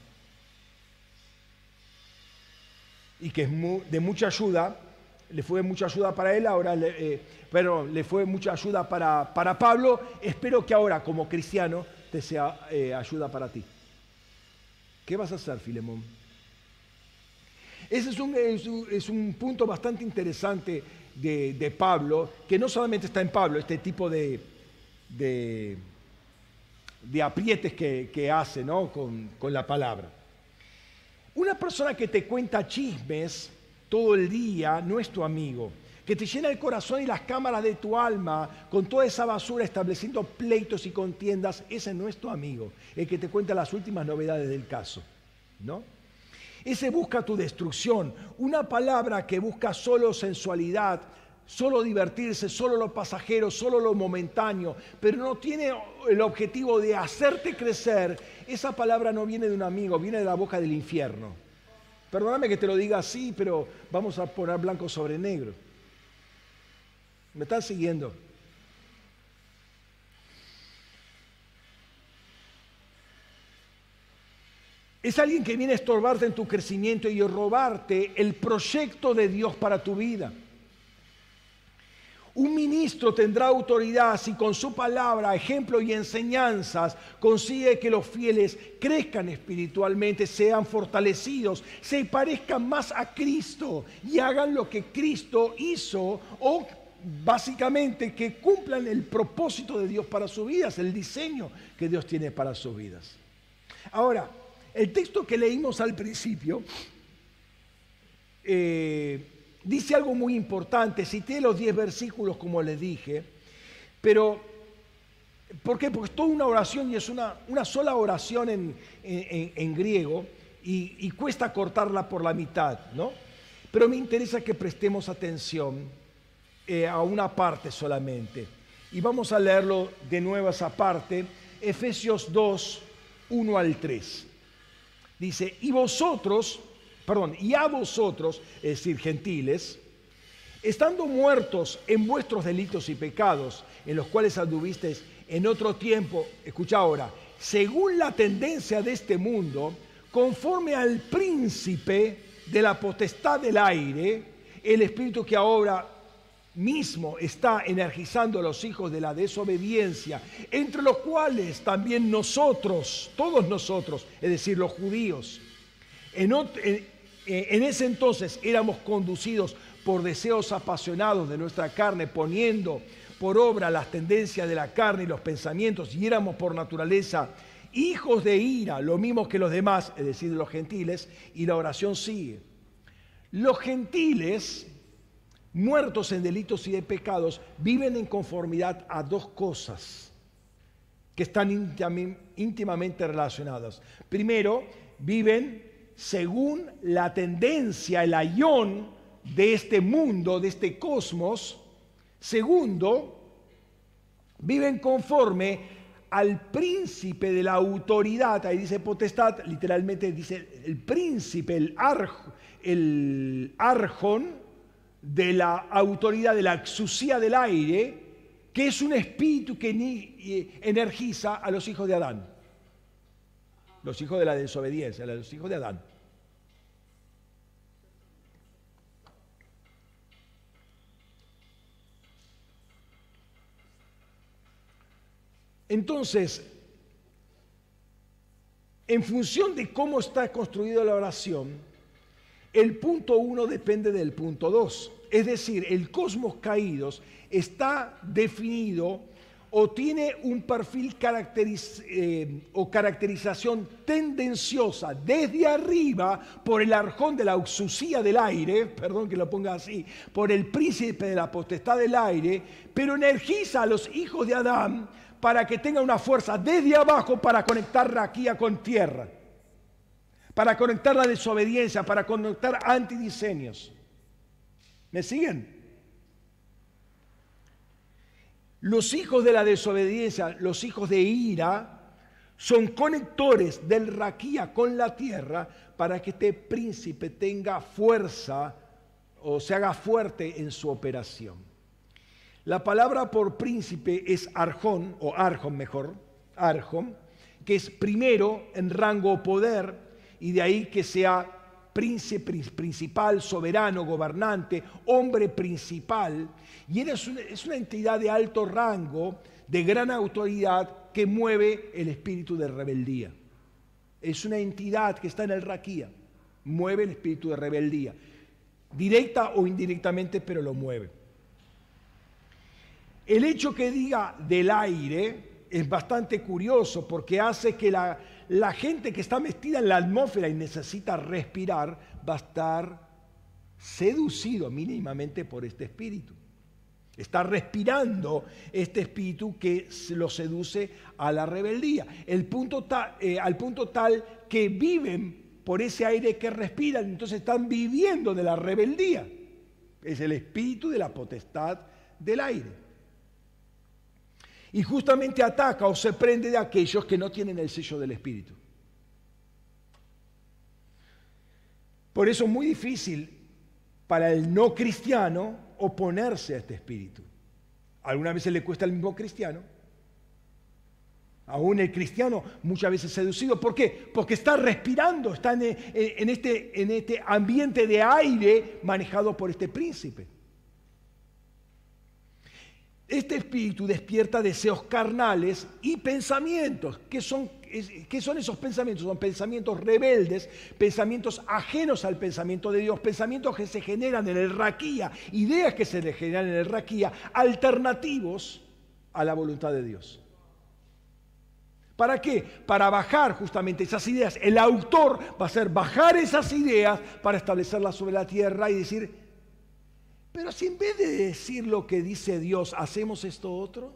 Speaker 1: Y que es de mucha ayuda, le fue mucha ayuda para él, ahora le fue mucha ayuda para Pablo. Espero que ahora como cristiano te sea ayuda para ti. ¿Qué vas a hacer, Filemón? Ese es un punto bastante interesante de Pablo, que no solamente está en Pablo, este tipo de de aprietes que hace, ¿no? con la palabra. Una persona que te cuenta chismes todo el día no es tu amigo. Que te llena el corazón y las cámaras de tu alma con toda esa basura estableciendo pleitos y contiendas, ese no es tu amigo, el que te cuenta las últimas novedades del caso, ¿no? Ese busca tu destrucción, una palabra que busca solo sensualidad, solo divertirse, solo lo pasajero, solo lo momentáneo, pero no tiene el objetivo de hacerte crecer. Esa palabra no viene de un amigo, viene de la boca del infierno. Perdóname que te lo diga así, pero vamos a poner blanco sobre negro. ¿Me están siguiendo? Es alguien que viene a estorbarte en tu crecimiento y a robarte el proyecto de Dios para tu vida. Un ministro tendrá autoridad si con su palabra, ejemplo y enseñanzas consigue que los fieles crezcan espiritualmente, sean fortalecidos, se parezcan más a Cristo y hagan lo que Cristo hizo, o básicamente que cumplan el propósito de Dios para sus vidas, el diseño que Dios tiene para sus vidas. Ahora, el texto que leímos al principio dice algo muy importante. Cité los 10 versículos como les dije, pero ¿por qué? Porque es toda una oración y es una sola oración en griego y cuesta cortarla por la mitad, ¿no? Pero me interesa que prestemos atención a una parte solamente. Y vamos a leerlo de nuevo esa parte, Efesios 2, 1 al 3. Dice, y a vosotros, es decir, gentiles, estando muertos en vuestros delitos y pecados, en los cuales anduvisteis en otro tiempo, escucha ahora, según la tendencia de este mundo, conforme al príncipe de la potestad del aire, el espíritu que ahora mismo está energizando a los hijos de la desobediencia, entre los cuales también nosotros, todos nosotros, es decir, los judíos, en ese entonces éramos conducidos por deseos apasionados de nuestra carne, poniendo por obra las tendencias de la carne y los pensamientos, y éramos por naturaleza hijos de ira, lo mismo que los demás, es decir, los gentiles, y la oración sigue. Los gentiles, muertos en delitos y de pecados, viven en conformidad a dos cosas que están íntimamente relacionadas. Primero, viven según la tendencia, el ayón de este mundo, de este cosmos. Segundo, viven conforme al príncipe de la autoridad. Ahí dice potestad, literalmente dice el príncipe, el arjón de la autoridad, de la exusía del aire, que es un espíritu que energiza a los hijos de Adán, los hijos de la desobediencia, los hijos de Adán. Entonces, en función de cómo está construida la oración, el punto 1 depende del punto 2. Es decir, el cosmos caídos está definido o tiene un perfil o caracterización tendenciosa desde arriba por el arjón de la exusía del aire, perdón que lo ponga así, por el príncipe de la potestad del aire, pero energiza a los hijos de Adán para que tengan una fuerza desde abajo para conectar raquía con tierra, para conectar la desobediencia, para conectar antidiseños. ¿Me siguen? Los hijos de la desobediencia, los hijos de ira, son conectores del raquía con la tierra para que este príncipe tenga fuerza o se haga fuerte en su operación. La palabra por príncipe es arjón, o arjón mejor, arjón, que es primero en rango o poder, y de ahí que sea príncipe principal, soberano, gobernante, hombre principal, y es una entidad de alto rango, de gran autoridad, que mueve el espíritu de rebeldía. Es una entidad que está en el raquía, mueve el espíritu de rebeldía, directa o indirectamente, pero lo mueve. El hecho que diga del aire es bastante curioso porque hace que la gente que está metida en la atmósfera y necesita respirar va a estar seducido mínimamente por este espíritu. Está respirando este espíritu que lo seduce a la rebeldía. Al punto tal que viven por ese aire que respiran, entonces están viviendo de la rebeldía. Es el espíritu de la potestad del aire. Y justamente ataca o se prende de aquellos que no tienen el sello del espíritu. Por eso es muy difícil para el no cristiano oponerse a este espíritu. Algunas veces le cuesta al mismo cristiano. Aún el cristiano muchas veces seducido. ¿Por qué? Porque está respirando, está en este ambiente de aire manejado por este príncipe. Este espíritu despierta deseos carnales y pensamientos. ¿Qué son esos pensamientos? Son pensamientos rebeldes, pensamientos ajenos al pensamiento de Dios, pensamientos que se generan en el raquía, ideas que se generan en el raquía, alternativos a la voluntad de Dios. ¿Para qué? Para bajar justamente esas ideas. El autor va a hacer bajar esas ideas para establecerlas sobre la tierra y decir, pero si en vez de decir lo que dice Dios, hacemos esto otro.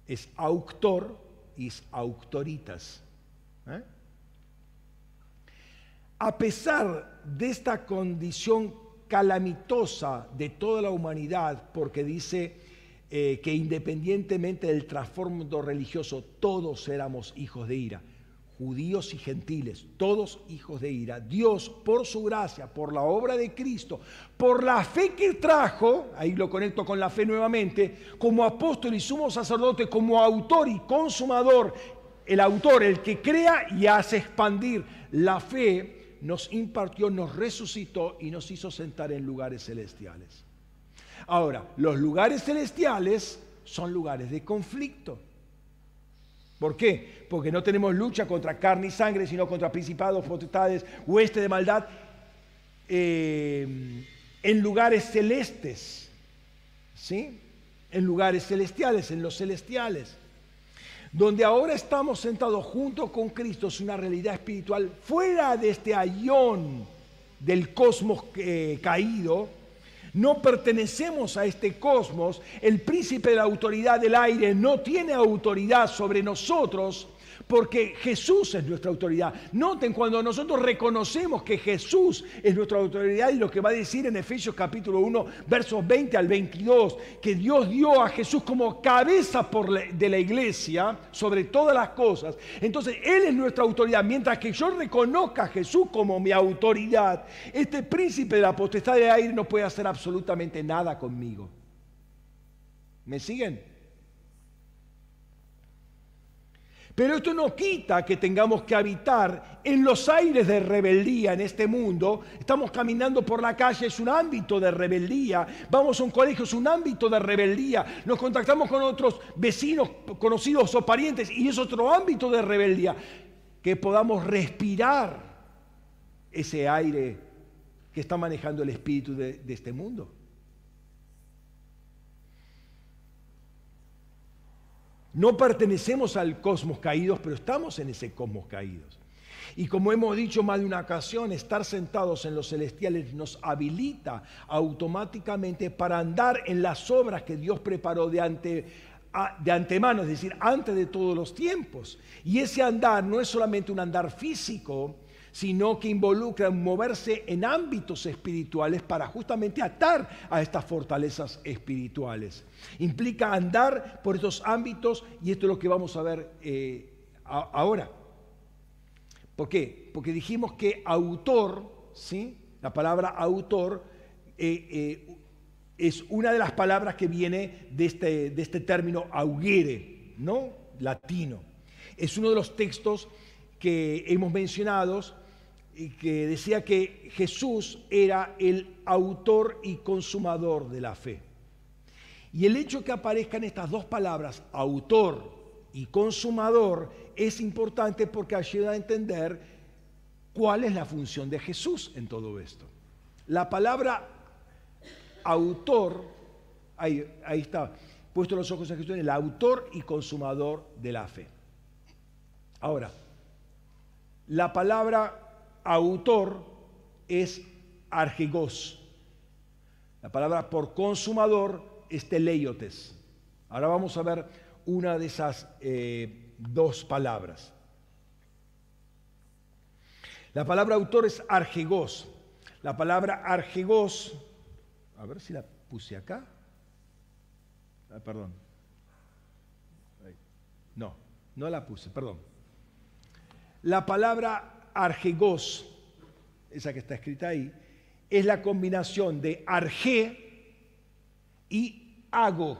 Speaker 1: Es auctor y es auctoritas. A pesar de esta condición calamitosa de toda la humanidad, porque dice que independientemente del trasfondo religioso, todos éramos hijos de ira. Judíos y gentiles, todos hijos de ira. Dios, por su gracia, por la obra de Cristo, por la fe que trajo, ahí lo conecto con la fe nuevamente, como apóstol y sumo sacerdote, como autor y consumador, el autor, el que crea y hace expandir la fe, nos impartió, nos resucitó y nos hizo sentar en lugares celestiales. Ahora, los lugares celestiales son lugares de conflicto. ¿Por qué? Porque no tenemos lucha contra carne y sangre, sino contra principados, potestades, huestes de maldad en lugares celestes, ¿sí? En lugares celestiales, en los celestiales. Donde ahora estamos sentados junto con Cristo es una realidad espiritual fuera de este ayón del cosmos caído. No pertenecemos a este cosmos. El príncipe de la autoridad del aire no tiene autoridad sobre nosotros porque Jesús es nuestra autoridad. Noten, cuando nosotros reconocemos que Jesús es nuestra autoridad, y lo que va a decir en Efesios capítulo 1, versos 20 al 22, que Dios dio a Jesús como cabeza de la iglesia sobre todas las cosas. Entonces, Él es nuestra autoridad. Mientras que yo reconozca a Jesús como mi autoridad, este príncipe de la potestad del aire no puede hacer absolutamente nada conmigo. ¿Me siguen? Pero esto no quita que tengamos que habitar en los aires de rebeldía en este mundo. Estamos caminando por la calle, es un ámbito de rebeldía. Vamos a un colegio, es un ámbito de rebeldía. Nos contactamos con otros vecinos, conocidos o parientes, y es otro ámbito de rebeldía. Que podamos respirar ese aire que está manejando el espíritu de este mundo. No pertenecemos al cosmos caídos, pero estamos en ese cosmos caídos. Y como hemos dicho más de una ocasión, estar sentados en los celestiales nos habilita automáticamente para andar en las obras que Dios preparó de antemano, es decir, antes de todos los tiempos. Y ese andar no es solamente un andar físico, sino que involucra moverse en ámbitos espirituales para justamente atar a estas fortalezas espirituales. Implica andar por estos ámbitos, y esto es lo que vamos a ver ahora. ¿Por qué? Porque dijimos que autor, ¿sí? La palabra autor es una de las palabras que viene de este término augere, ¿no? Latino. Es uno de los textos que hemos mencionado y que decía que Jesús era el autor y consumador de la fe. Y el hecho que aparezcan estas dos palabras, autor y consumador, es importante porque ayuda a entender cuál es la función de Jesús en todo esto. La palabra autor, ahí está, puesto los ojos en Jesús, el autor y consumador de la fe. Ahora, la palabra autor es argigos. La palabra por consumador es teleiotes. Ahora vamos a ver una de esas dos palabras. La palabra autor es argigos. La palabra argigos, a ver si la puse acá. Perdón. No la puse, perdón. La palabra argigos, esa que está escrita ahí, es la combinación de arge y ago.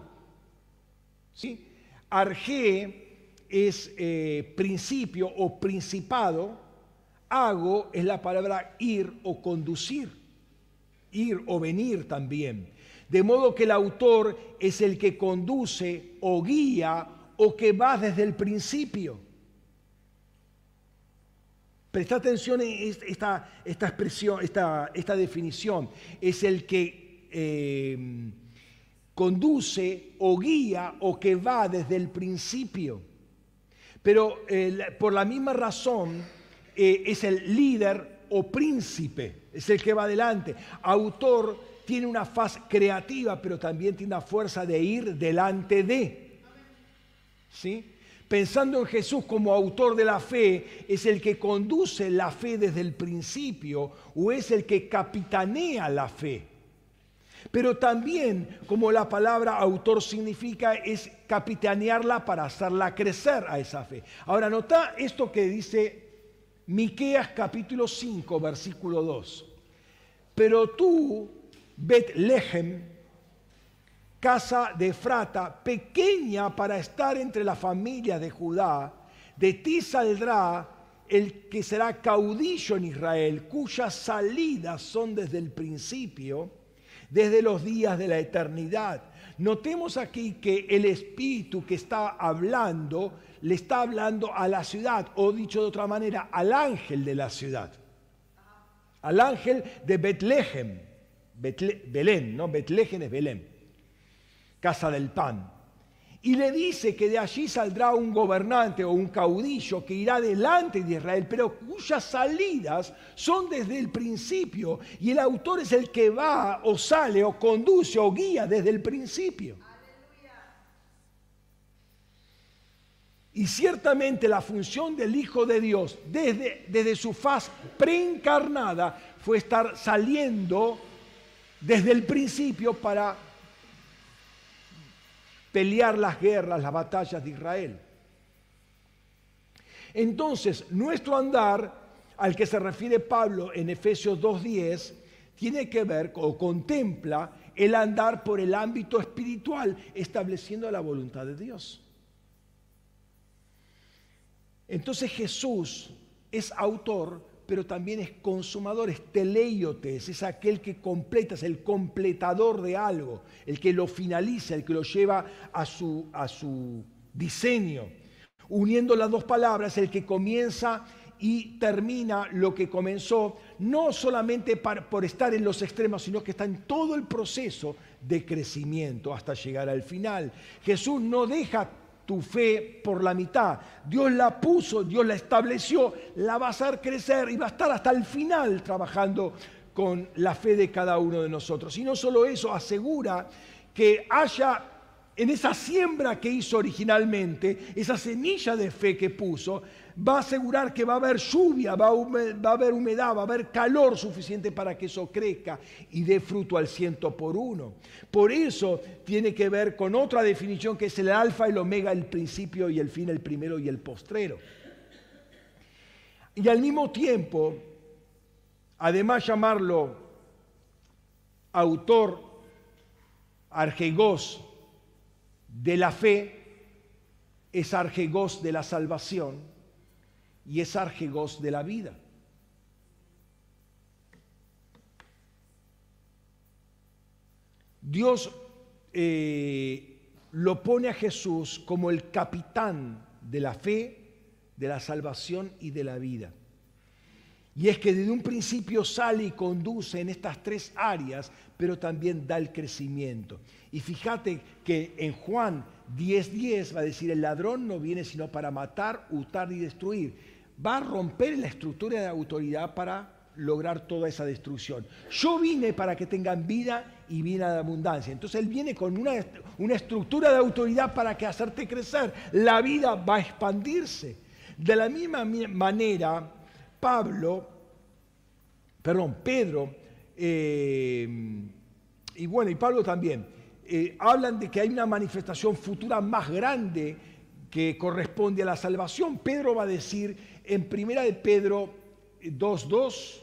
Speaker 1: ¿Sí? Arge es principio o principado. Ago es la palabra ir o conducir, ir o venir también. De modo que el autor es el que conduce o guía o que va desde el principio. Presta atención a esta expresión, esta definición. Es el que conduce o guía o que va desde el principio. Pero por la misma razón es el líder o príncipe, es el que va adelante. Autor tiene una faz creativa, pero también tiene una fuerza de ir delante de. ¿Sí? Pensando en Jesús como autor de la fe, es el que conduce la fe desde el principio o es el que capitanea la fe. Pero también, como la palabra autor significa, es capitanearla para hacerla crecer a esa fe. Ahora, nota esto que dice Miqueas capítulo 5, versículo 2. Pero tú, Betlehem, casa de Efrata, pequeña para estar entre las familias de Judá, de ti saldrá el que será caudillo en Israel, cuyas salidas son desde el principio, desde los días de la eternidad. Notemos aquí que el Espíritu que está hablando, le está hablando a la ciudad, o dicho de otra manera, al ángel de la ciudad. Al ángel de Betlehem, Belén, ¿no? Betlehem es Belén, casa del pan. Y le dice que de allí saldrá un gobernante o un caudillo que irá delante de Israel, pero cuyas salidas son desde el principio. Y el autor es el que va o sale o conduce o guía desde el principio. Y ciertamente la función del Hijo de Dios desde su faz preencarnada fue estar saliendo desde el principio para pelear las guerras, las batallas de Israel. Entonces, nuestro andar, al que se refiere Pablo en Efesios 2:10, tiene que ver o contempla el andar por el ámbito espiritual, estableciendo la voluntad de Dios. Entonces Jesús es autor, pero también es consumador, es teleiotes, es aquel que completa, es el completador de algo, el que lo finaliza, el que lo lleva a su diseño. Uniendo las dos palabras, el que comienza y termina lo que comenzó, no solamente por estar en los extremos, sino que está en todo el proceso de crecimiento hasta llegar al final. Jesús no deja tu fe por la mitad. Dios la puso, Dios la estableció, la va a hacer crecer y va a estar hasta el final trabajando con la fe de cada uno de nosotros. Y no solo eso, asegura que haya en esa siembra que hizo originalmente, esa semilla de fe que puso, va a asegurar que va a haber lluvia, va a haber humedad, va a haber calor suficiente para que eso crezca y dé fruto al 100%. Por eso tiene que ver con otra definición que es el alfa y el omega, el principio y el fin, el primero y el postrero. Y al mismo tiempo, además llamarlo autor, argegos, de la fe, es argegos de la salvación y es argegos de la vida. Dios lo pone a Jesús como el capitán de la fe, de la salvación y de la vida. Y es que desde un principio sale y conduce en estas tres áreas, pero también da el crecimiento. Y fíjate que en Juan 10:10 va a decir, el ladrón no viene sino para matar, hurtar y destruir. Va a romper la estructura de autoridad para lograr toda esa destrucción. Yo vine para que tengan vida y vida de abundancia. Entonces Él viene con una estructura de autoridad para que hacerte crecer. La vida va a expandirse. De la misma manera, Pedro, y Pablo también, hablan de que hay una manifestación futura más grande que corresponde a la salvación. Pedro va a decir en 1 de Pedro 2:2,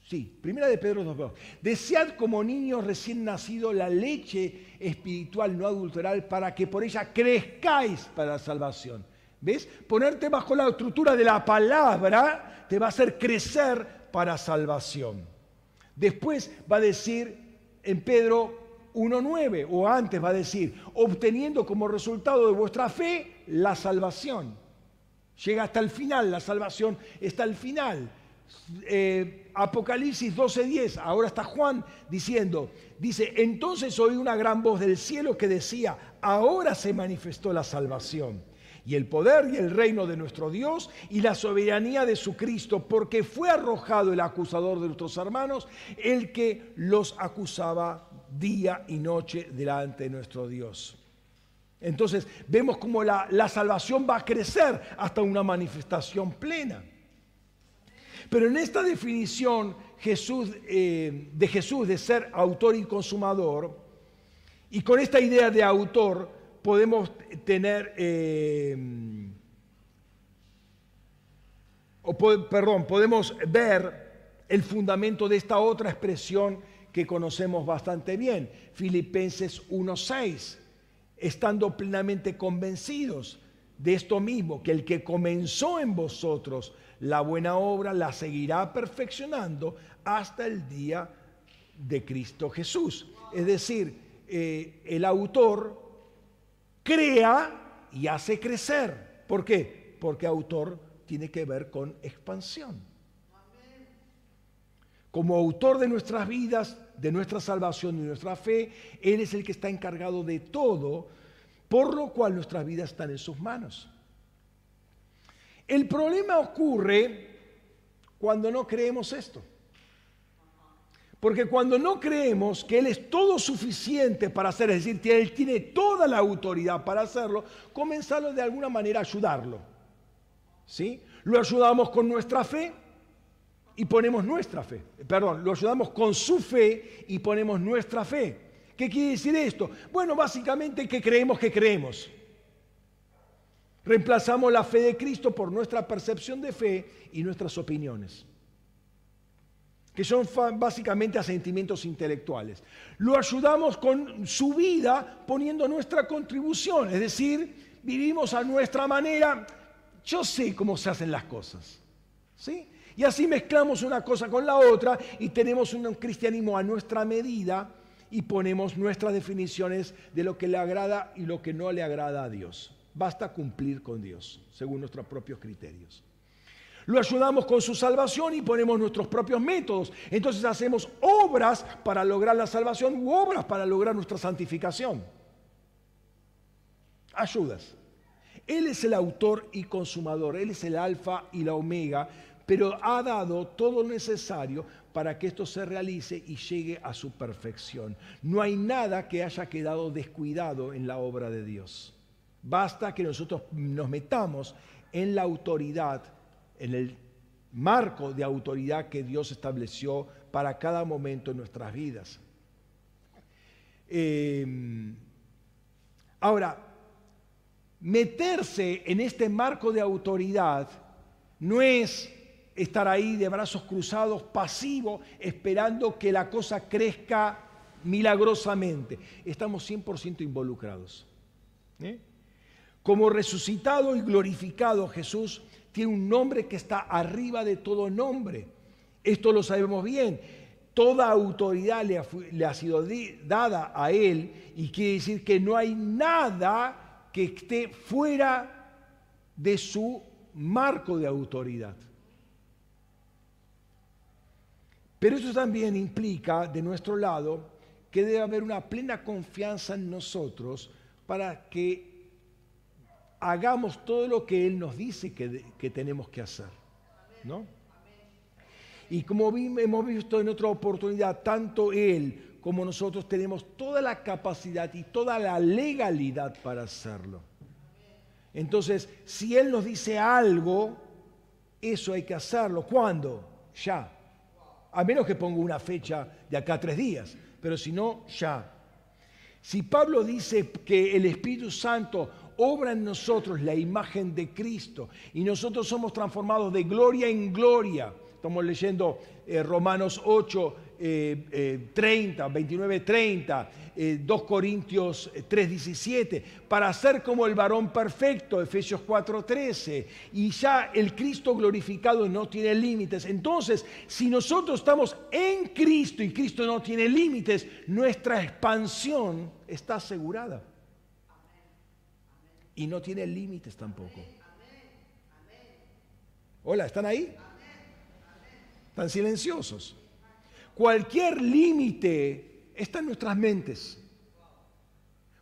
Speaker 1: sí, 1 de Pedro 2:2, desead como niños recién nacidos la leche espiritual no adulteral para que por ella crezcáis para la salvación. ¿Ves? Ponerte bajo la estructura de la palabra te va a hacer crecer para salvación. Después va a decir en Pedro 1:9, o antes va a decir, obteniendo como resultado de vuestra fe la salvación. Llega hasta el final, la salvación está al final. Apocalipsis 12:10, ahora está Juan dice, entonces oí una gran voz del cielo que decía, ahora se manifestó la salvación y el poder y el reino de nuestro Dios y la soberanía de su Cristo, porque fue arrojado el acusador de nuestros hermanos, el que los acusaba día y noche delante de nuestro Dios. Entonces vemos cómo la salvación va a crecer hasta una manifestación plena. Pero en esta definición de Jesús de ser autor y consumador, y con esta idea de autor, podemos tener, podemos ver el fundamento de esta otra expresión que conocemos bastante bien, Filipenses 1:6, estando plenamente convencidos de esto mismo, que el que comenzó en vosotros la buena obra la seguirá perfeccionando hasta el día de Cristo Jesús. Es decir, el autor crea y hace crecer. ¿Por qué? Porque autor tiene que ver con expansión. Como autor de nuestras vidas, de nuestra salvación y nuestra fe, Él es el que está encargado de todo, por lo cual nuestras vidas están en sus manos. El problema ocurre cuando no creemos esto. Porque cuando no creemos que Él es todo suficiente para hacer, es decir, que Él tiene toda la autoridad para hacerlo, comenzamos de alguna manera a ayudarlo. ¿Sí? Lo ayudamos con nuestra fe y ponemos nuestra fe. Lo ayudamos con su fe y ponemos nuestra fe. ¿Qué quiere decir esto? Bueno, básicamente que creemos. Reemplazamos la fe de Cristo por nuestra percepción de fe y nuestras opiniones, que son básicamente asentimientos intelectuales. Lo ayudamos con su vida poniendo nuestra contribución, es decir, vivimos a nuestra manera, yo sé cómo se hacen las cosas, ¿sí? Y así mezclamos una cosa con la otra y tenemos un cristianismo a nuestra medida y ponemos nuestras definiciones de lo que le agrada y lo que no le agrada a Dios. Basta cumplir con Dios, según nuestros propios criterios. Lo ayudamos con su salvación y ponemos nuestros propios métodos. Entonces hacemos obras para lograr la salvación u obras para lograr nuestra santificación. Ayudas. Él es el autor y consumador, Él es el alfa y la omega, pero ha dado todo lo necesario para que esto se realice y llegue a su perfección. No hay nada que haya quedado descuidado en la obra de Dios. Basta que nosotros nos metamos en la autoridad, en el marco de autoridad que Dios estableció para cada momento en nuestras vidas. Ahora, meterse en este marco de autoridad no es estar ahí de brazos cruzados, pasivo, esperando que la cosa crezca milagrosamente. Estamos 100% involucrados. Como resucitado y glorificado, Jesús tiene un nombre que está arriba de todo nombre. Esto lo sabemos bien. Toda autoridad le ha sido dada a Él y quiere decir que no hay nada que esté fuera de su marco de autoridad. Pero eso también implica, de nuestro lado, que debe haber una plena confianza en nosotros para que hagamos todo lo que Él nos dice que tenemos que hacer, ¿no? Y como hemos visto en otra oportunidad, tanto Él como nosotros tenemos toda la capacidad y toda la legalidad para hacerlo. Entonces, si Él nos dice algo, eso hay que hacerlo. ¿Cuándo? Ya. A menos que ponga una fecha de acá a 3 días, pero si no, ya. Si Pablo dice que el Espíritu Santo obra en nosotros la imagen de Cristo y nosotros somos transformados de gloria en gloria, estamos leyendo Romanos 8, 30, 29, 30, 2 Corintios 3, 17, para ser como el varón perfecto, Efesios 4, 13, y ya el Cristo glorificado no tiene límites. Entonces, si nosotros estamos en Cristo y Cristo no tiene límites, nuestra expansión está asegurada. Y no tiene límites tampoco. Hola, ¿están ahí? Están silenciosos. Cualquier límite está en nuestras mentes.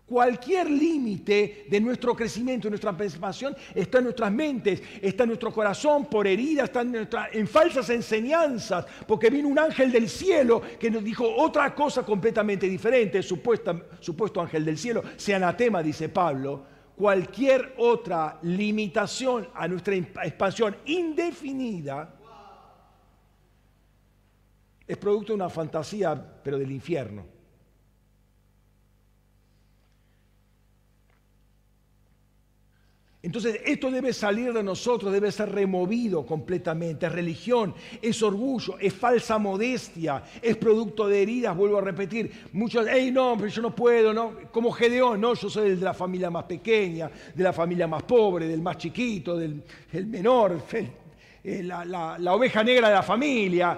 Speaker 1: Cualquier límite de nuestro crecimiento, de nuestra expansión, está en nuestras mentes, está en nuestro corazón, por heridas, está en falsas enseñanzas, porque vino un ángel del cielo que nos dijo otra cosa completamente diferente, supuesto ángel del cielo, sea anatema, dice Pablo. Cualquier otra limitación a nuestra expansión indefinida es producto de una fantasía, pero del infierno. Entonces, esto debe salir de nosotros, debe ser removido completamente. Es religión, es orgullo, es falsa modestia, es producto de heridas, vuelvo a repetir. Muchos, no, pero yo no puedo, ¿no? Como Gedeón, no, yo soy el de la familia más pequeña, de la familia más pobre, del más chiquito, del menor, la oveja negra de la familia.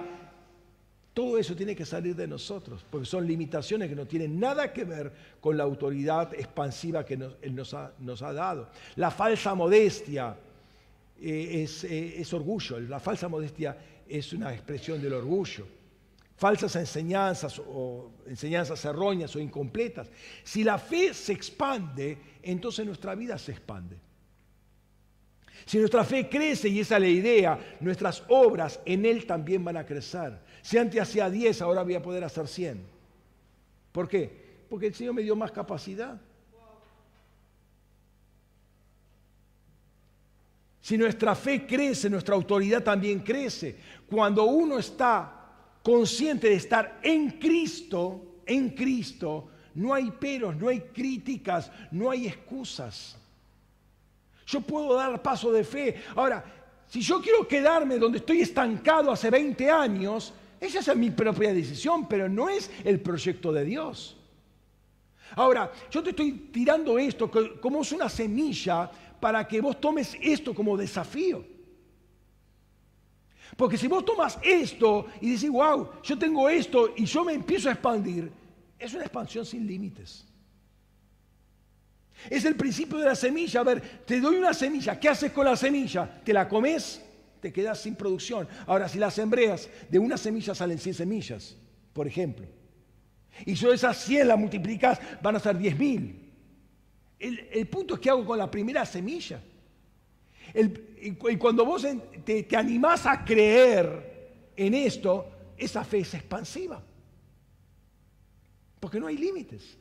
Speaker 1: Todo eso tiene que salir de nosotros, porque son limitaciones que no tienen nada que ver con la autoridad expansiva que Él nos ha dado. La falsa modestia es orgullo, la falsa modestia es una expresión del orgullo. Falsas enseñanzas o enseñanzas erróneas o incompletas. Si la fe se expande, entonces nuestra vida se expande. Si nuestra fe crece, y esa es la idea, nuestras obras en Él también van a crecer. Si antes hacía 10, ahora voy a poder hacer 100. ¿Por qué? Porque el Señor me dio más capacidad. Si nuestra fe crece, nuestra autoridad también crece. Cuando uno está consciente de estar en Cristo, no hay peros, no hay críticas, no hay excusas. Yo puedo dar paso de fe. Ahora, si yo quiero quedarme donde estoy estancado hace 20 años, esa es mi propia decisión, pero no es el proyecto de Dios. Ahora, yo te estoy tirando esto como es una semilla para que vos tomes esto como desafío. Porque si vos tomas esto y decís, wow, yo tengo esto y yo me empiezo a expandir, es una expansión sin límites. Es el principio de la semilla. A ver, te doy una semilla. ¿Qué haces con la semilla? ¿Te la comes? Te quedas sin producción. Ahora, si la sembreas, de una semilla salen 100 semillas, por ejemplo. Y si esas 100 las multiplicas, van a ser 10.000. El punto es qué hago con la primera semilla. Y cuando vos te animás a creer en esto, esa fe es expansiva. Porque no hay límites.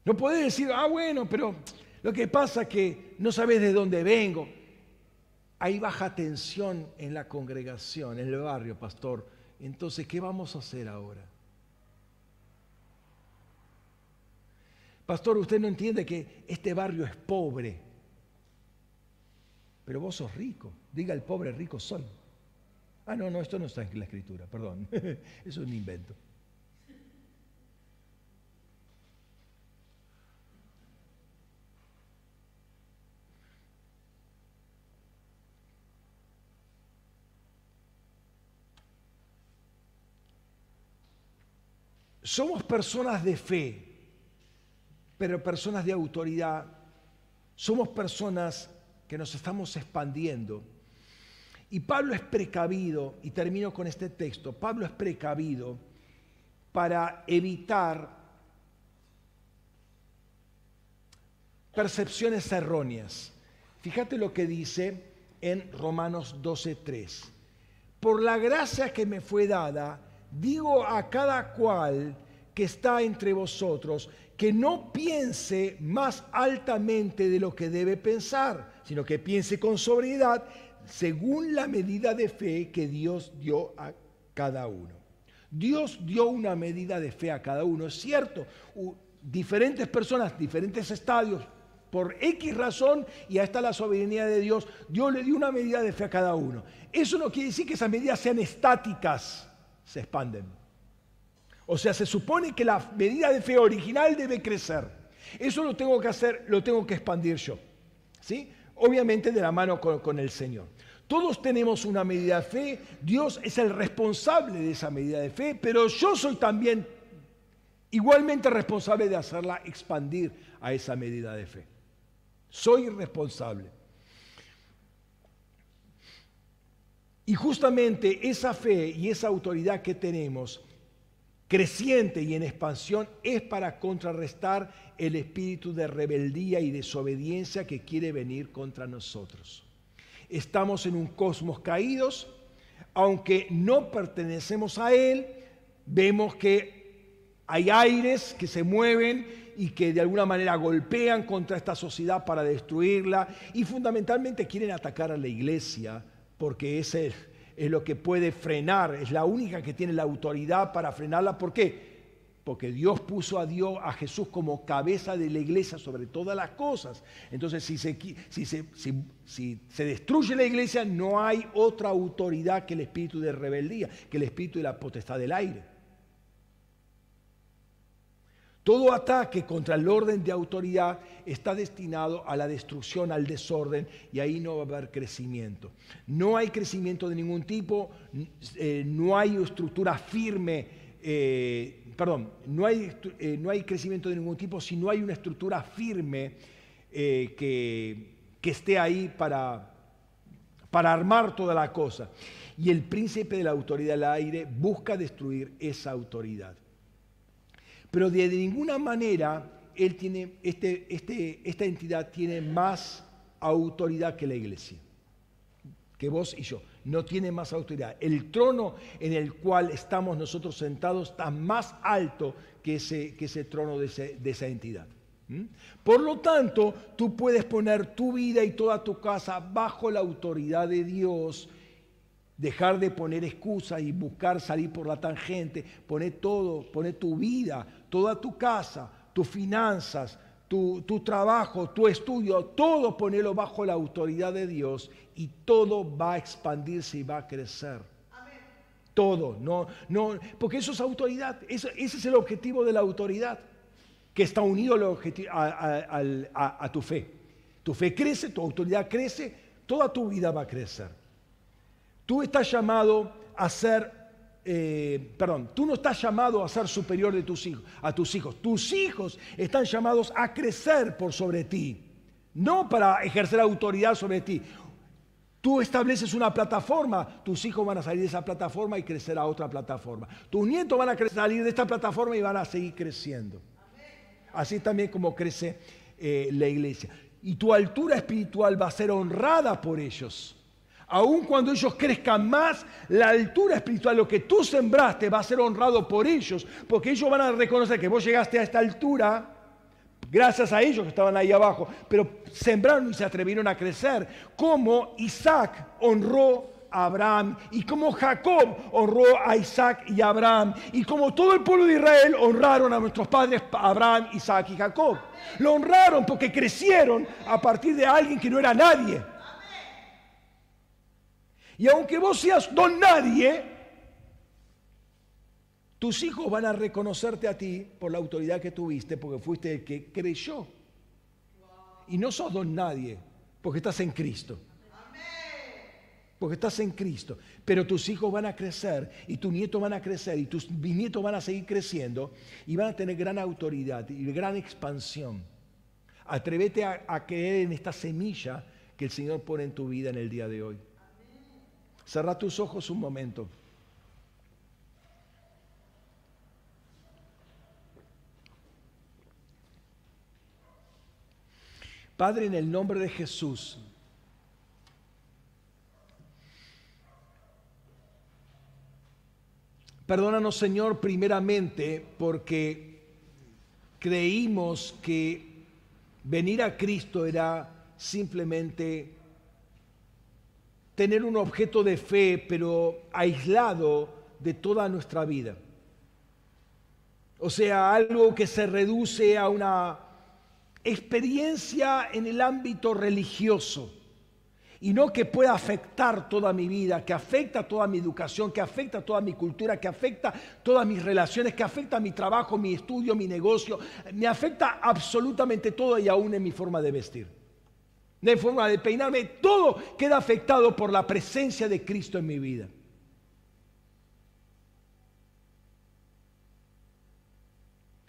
Speaker 1: No podés decir, bueno, pero lo que pasa es que no sabés de dónde vengo. Hay baja tensión en la congregación, en el barrio, pastor. Entonces, ¿qué vamos a hacer ahora? Pastor, usted no entiende que este barrio es pobre. Pero vos sos rico. Diga el pobre, rico soy. No, esto no está en la Escritura, perdón. Eso es un invento. Somos personas de fe, pero personas de autoridad somos personas que nos estamos expandiendo. Y Pablo es precavido, y termino con este texto, Pablo es precavido para evitar percepciones erróneas. Fíjate lo que dice en Romanos 12:3. Por la gracia que me fue dada, digo a cada cual que está entre vosotros, que no piense más altamente de lo que debe pensar, sino que piense con sobriedad, según la medida de fe que Dios dio a cada uno. Dios dio una medida de fe a cada uno, es cierto. Diferentes personas, diferentes estadios, por X razón, y ahí está la soberanía de Dios, Dios le dio una medida de fe a cada uno. Eso no quiere decir que esas medidas sean estáticas, se expanden. O sea, se supone que la medida de fe original debe crecer. Eso lo tengo que hacer, lo tengo que expandir yo, ¿sí? Obviamente de la mano con el Señor. Todos tenemos una medida de fe, Dios es el responsable de esa medida de fe, pero yo soy también igualmente responsable de hacerla expandir a esa medida de fe. Soy responsable. Y justamente esa fe y esa autoridad que tenemos, creciente y en expansión, es para contrarrestar el espíritu de rebeldía y desobediencia que quiere venir contra nosotros. Estamos en un cosmos caídos, aunque no pertenecemos a él, vemos que hay aires que se mueven y que de alguna manera golpean contra esta sociedad para destruirla, y fundamentalmente quieren atacar a la iglesia, porque ese es lo que puede frenar, es la única que tiene la autoridad para frenarla. ¿Por qué? Porque Dios puso a Jesús como cabeza de la iglesia sobre todas las cosas. Entonces, si se destruye la iglesia, no hay otra autoridad que el espíritu de rebeldía, que el espíritu de la potestad del aire. Todo ataque contra el orden de autoridad está destinado a la destrucción, al desorden, y ahí no va a haber crecimiento. No hay crecimiento de ningún tipo, no hay estructura firme, no hay crecimiento de ningún tipo si no hay una estructura firme que esté ahí para armar toda la cosa. Y el príncipe de la autoridad del aire busca destruir esa autoridad. Pero de ninguna manera él tiene, esta entidad tiene más autoridad que la iglesia, que vos y yo. No tiene más autoridad. El trono en el cual estamos nosotros sentados está más alto que ese trono de esa entidad. Por lo tanto, tú puedes poner tu vida y toda tu casa bajo la autoridad de Dios. Dejar de poner excusas y buscar salir por la tangente. Poner tu vida, toda tu casa, tus finanzas, tu trabajo, tu estudio, todo ponelo bajo la autoridad de Dios y todo va a expandirse y va a crecer. Amén. Todo, no, porque eso es autoridad, ese es el objetivo de la autoridad, que está unido a tu fe. Tu fe crece, tu autoridad crece, toda tu vida va a crecer. Tú estás llamado a ser, tú no estás llamado a ser superior a tus hijos. Tus hijos están llamados a crecer por sobre ti, no para ejercer autoridad sobre ti. Tú estableces una plataforma, tus hijos van a salir de esa plataforma y crecer a otra plataforma. Tus nietos van a salir de esta plataforma y van a seguir creciendo. Así también como crece la iglesia. Y tu altura espiritual va a ser honrada por ellos. Aun cuando ellos crezcan más, la altura espiritual, lo que tú sembraste, va a ser honrado por ellos, porque ellos van a reconocer que vos llegaste a esta altura gracias a ellos que estaban ahí abajo, pero sembraron y se atrevieron a crecer, como Isaac honró a Abraham, y como Jacob honró a Isaac y a Abraham, y como todo el pueblo de Israel honraron a nuestros padres Abraham, Isaac y Jacob. Lo honraron porque crecieron a partir de alguien que no era nadie. Y aunque vos seas don nadie, tus hijos van a reconocerte a ti por la autoridad que tuviste, porque fuiste el que creyó. Y no sos don nadie, porque estás en Cristo. Porque estás en Cristo. Pero tus hijos van a crecer, y tus nietos van a crecer, y tus bisnietos van a seguir creciendo, y van a tener gran autoridad y gran expansión. Atrévete a creer en esta semilla que el Señor pone en tu vida en el día de hoy. Cerrá tus ojos un momento. Padre, en el nombre de Jesús, perdónanos, Señor, primeramente porque creímos que venir a Cristo era simplemente tener un objeto de fe, pero aislado de toda nuestra vida. O sea, algo que se reduce a una experiencia en el ámbito religioso y no que pueda afectar toda mi vida, que afecta toda mi educación, que afecta toda mi cultura, que afecta todas mis relaciones, que afecta mi trabajo, mi estudio, mi negocio, me afecta absolutamente todo y aún en mi forma de vestir, de forma de peinarme, todo queda afectado por la presencia de Cristo en mi vida.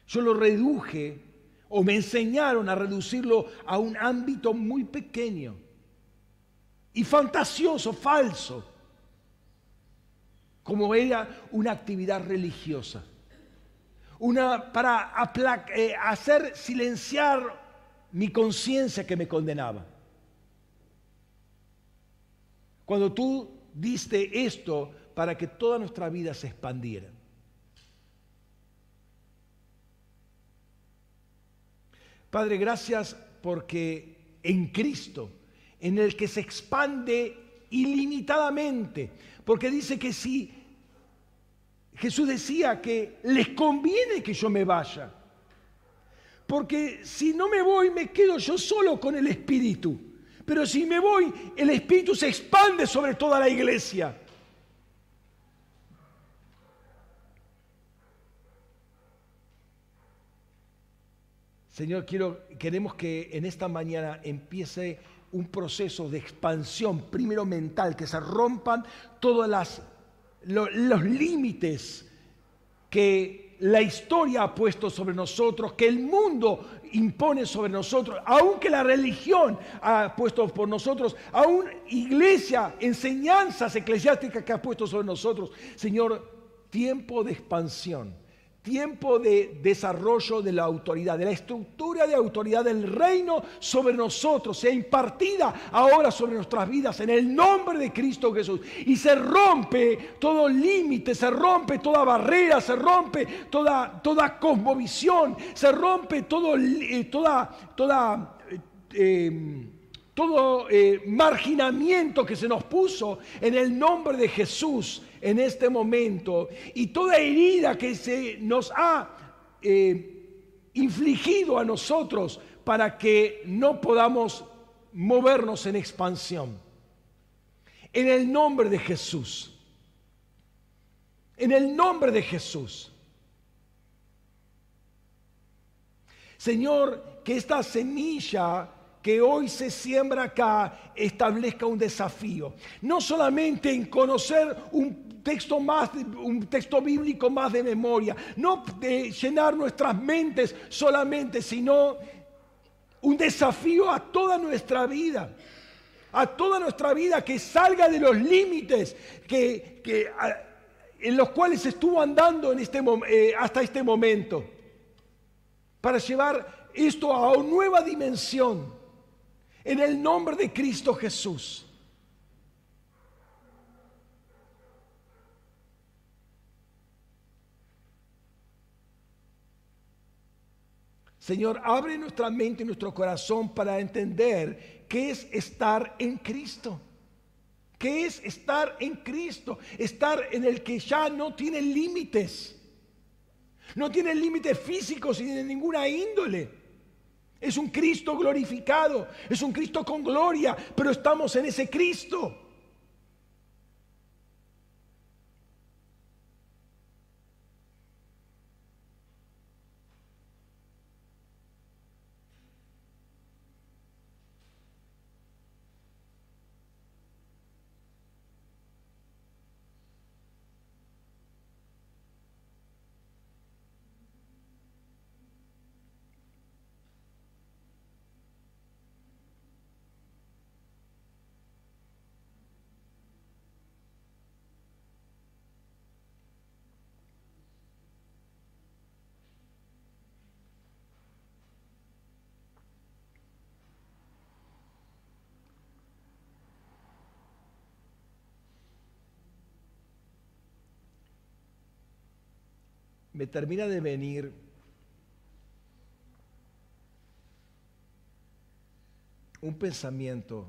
Speaker 1: Yo lo reduje o me enseñaron a reducirlo a un ámbito muy pequeño y fantasioso, falso, como era una actividad religiosa, para hacer silenciar mi conciencia que me condenaba. Cuando tú diste esto para que toda nuestra vida se expandiera. Padre, gracias porque en Cristo, en el que se expande ilimitadamente, porque dice que si Jesús decía que les conviene que yo me vaya, porque si no me voy me quedo yo solo con el Espíritu, pero si me voy el Espíritu se expande sobre toda la iglesia. Señor, queremos que en esta mañana empiece un proceso de expansión, primero mental, que se rompan todos los límites que la historia ha puesto sobre nosotros, que el mundo impone sobre nosotros, aun que la religión ha puesto por nosotros, aun iglesia, enseñanzas eclesiásticas que ha puesto sobre nosotros. Señor, tiempo de expansión. Tiempo de desarrollo de la autoridad, de la estructura de autoridad del reino sobre nosotros, sea impartida ahora sobre nuestras vidas en el nombre de Cristo Jesús. Y se rompe todo límite, se rompe toda barrera, se rompe toda cosmovisión, se rompe todo marginamiento que se nos puso en el nombre de Jesús en este momento, y toda herida que se nos ha infligido a nosotros para que no podamos movernos en expansión. En el nombre de Jesús. En el nombre de Jesús. Señor, que esta semilla que hoy se siembra acá establezca un desafío. No solamente en conocer un texto bíblico más de memoria, no de llenar nuestras mentes solamente, sino un desafío a toda nuestra vida. A toda nuestra vida, que salga de los límites en los cuales estuvo andando hasta este momento, para llevar esto a una nueva dimensión. En el nombre de Cristo Jesús. Señor, abre nuestra mente y nuestro corazón para entender qué es estar en Cristo. ¿Qué es estar en Cristo? Estar en el que ya no tiene límites. No tiene límites físicos ni de ninguna índole. Es un Cristo glorificado, es un Cristo con gloria, pero estamos en ese Cristo. me termina de venir un pensamiento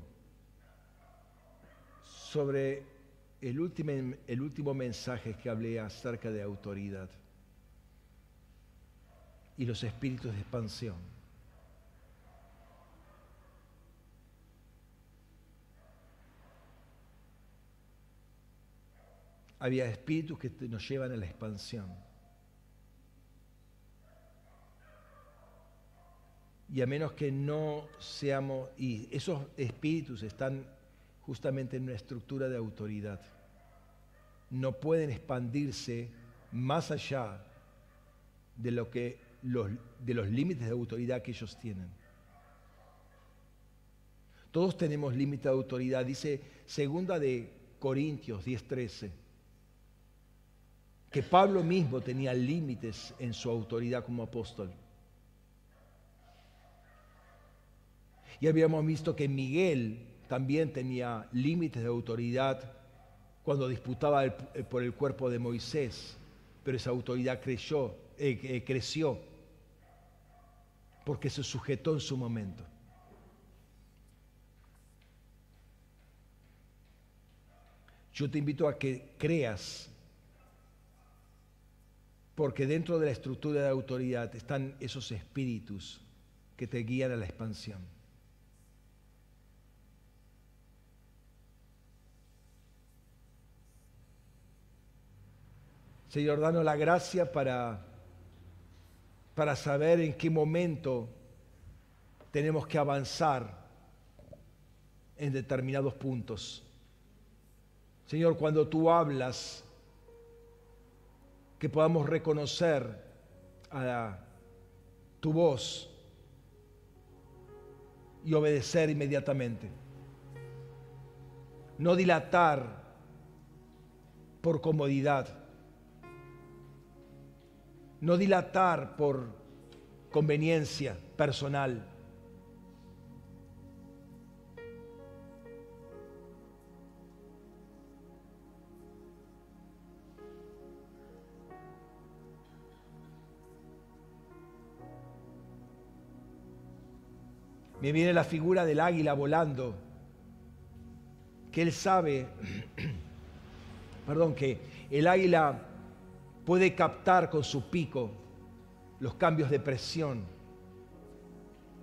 Speaker 1: sobre el último mensaje que hablé acerca de autoridad y los espíritus de expansión. Había espíritus que nos llevan a la expansión. Y a menos que no seamos, y esos espíritus están justamente en una estructura de autoridad, no pueden expandirse más allá de de los límites de autoridad que ellos tienen. Todos tenemos límite de autoridad, dice 2 de Corintios 10:13, que Pablo mismo tenía límites en su autoridad como apóstol. Y habíamos visto que Miguel también tenía límites de autoridad cuando disputaba por el cuerpo de Moisés, pero esa autoridad creció porque se sujetó en su momento. Yo te invito a que creas, porque dentro de la estructura de autoridad están esos espíritus que te guían a la expansión. Señor, danos la gracia para saber en qué momento tenemos que avanzar en determinados puntos. Señor, cuando tú hablas, que podamos reconocer a tu voz y obedecer inmediatamente. No dilatar por comodidad. No dilatar por conveniencia personal. Me viene la figura del águila volando, que él sabe, que el águila puede captar con su pico los cambios de presión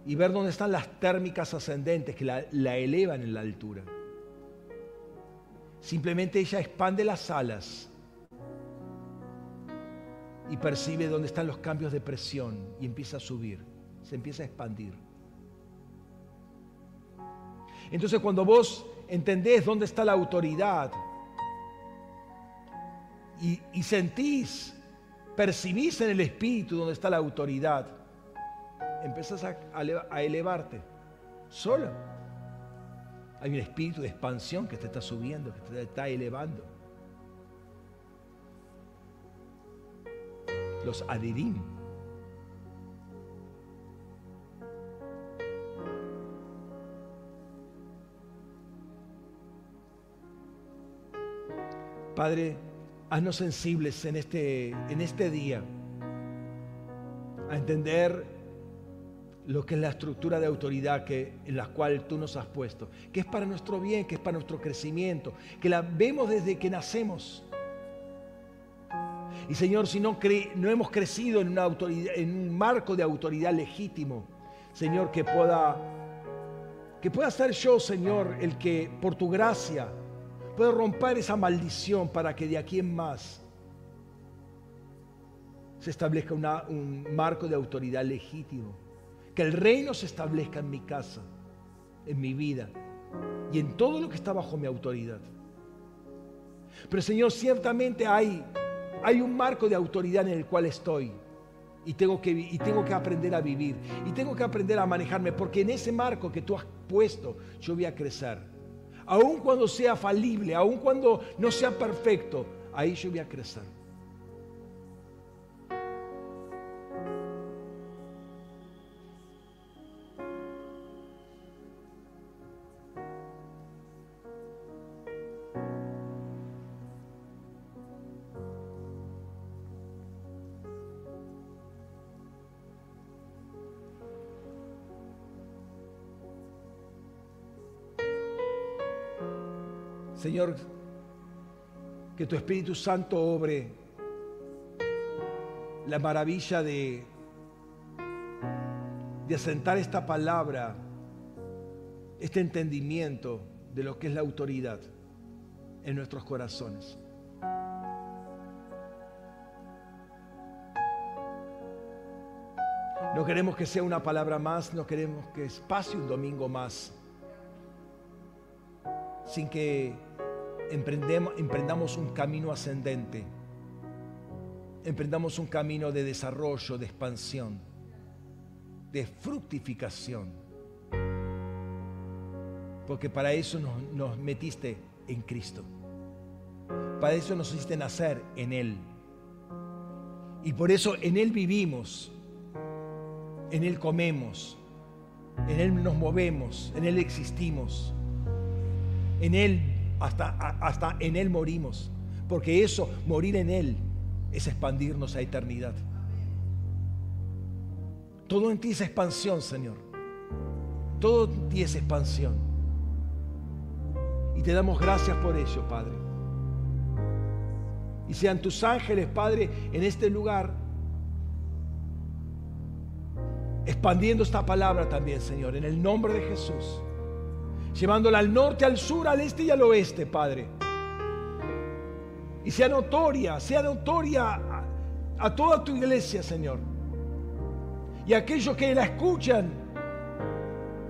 Speaker 1: y ver dónde están las térmicas ascendentes que la elevan en la altura. Simplemente ella expande las alas y percibe dónde están los cambios de presión y empieza a subir, se empieza a expandir. Entonces, cuando vos entendés dónde está la autoridad y sentís, percibís en el espíritu dónde está la autoridad, empezás a elevarte solo. Hay un espíritu de expansión que te está subiendo, que te está elevando. Los adirim. Padre, haznos sensibles en este día a entender lo que es la estructura de autoridad en la cual tú nos has puesto, que es para nuestro bien, que es para nuestro crecimiento, que la vemos desde que nacemos. Y Señor, si no hemos crecido en un marco de autoridad legítimo, Señor, que pueda ser yo, Señor, el que por tu gracia pueda romper esa maldición para que de aquí en más se establezca un marco de autoridad legítimo. Que el reino se establezca en mi casa, en mi vida y en todo lo que está bajo mi autoridad. Pero Señor, ciertamente hay un marco de autoridad en el cual estoy y tengo que aprender a vivir y tengo que aprender a manejarme, porque en ese marco que tú has puesto yo voy a crecer. Aun cuando sea falible, aun cuando no sea perfecto, ahí yo voy a crecer. Señor, que tu Espíritu Santo obre la maravilla de asentar esta palabra, este entendimiento de lo que es la autoridad en nuestros corazones. No queremos que sea una palabra más, no queremos que pase un domingo más sin que emprendamos un camino ascendente, emprendamos un camino de desarrollo, de expansión, de fructificación. Porque para eso nos metiste en Cristo. Para eso nos hiciste nacer en Él. Y por eso en Él vivimos, en Él comemos, en Él nos movemos, en Él existimos. En Él, hasta en Él morimos. Porque eso, morir en Él, es expandirnos a eternidad. Todo en ti es expansión, Señor. Todo en ti es expansión. Y te damos gracias por ello, Padre. Y sean tus ángeles, Padre, en este lugar, expandiendo esta palabra también, Señor, en el nombre de Jesús. Llevándola al norte, al sur, al este y al oeste, Padre. Y sea notoria a toda tu iglesia, Señor. Y aquellos que la escuchan,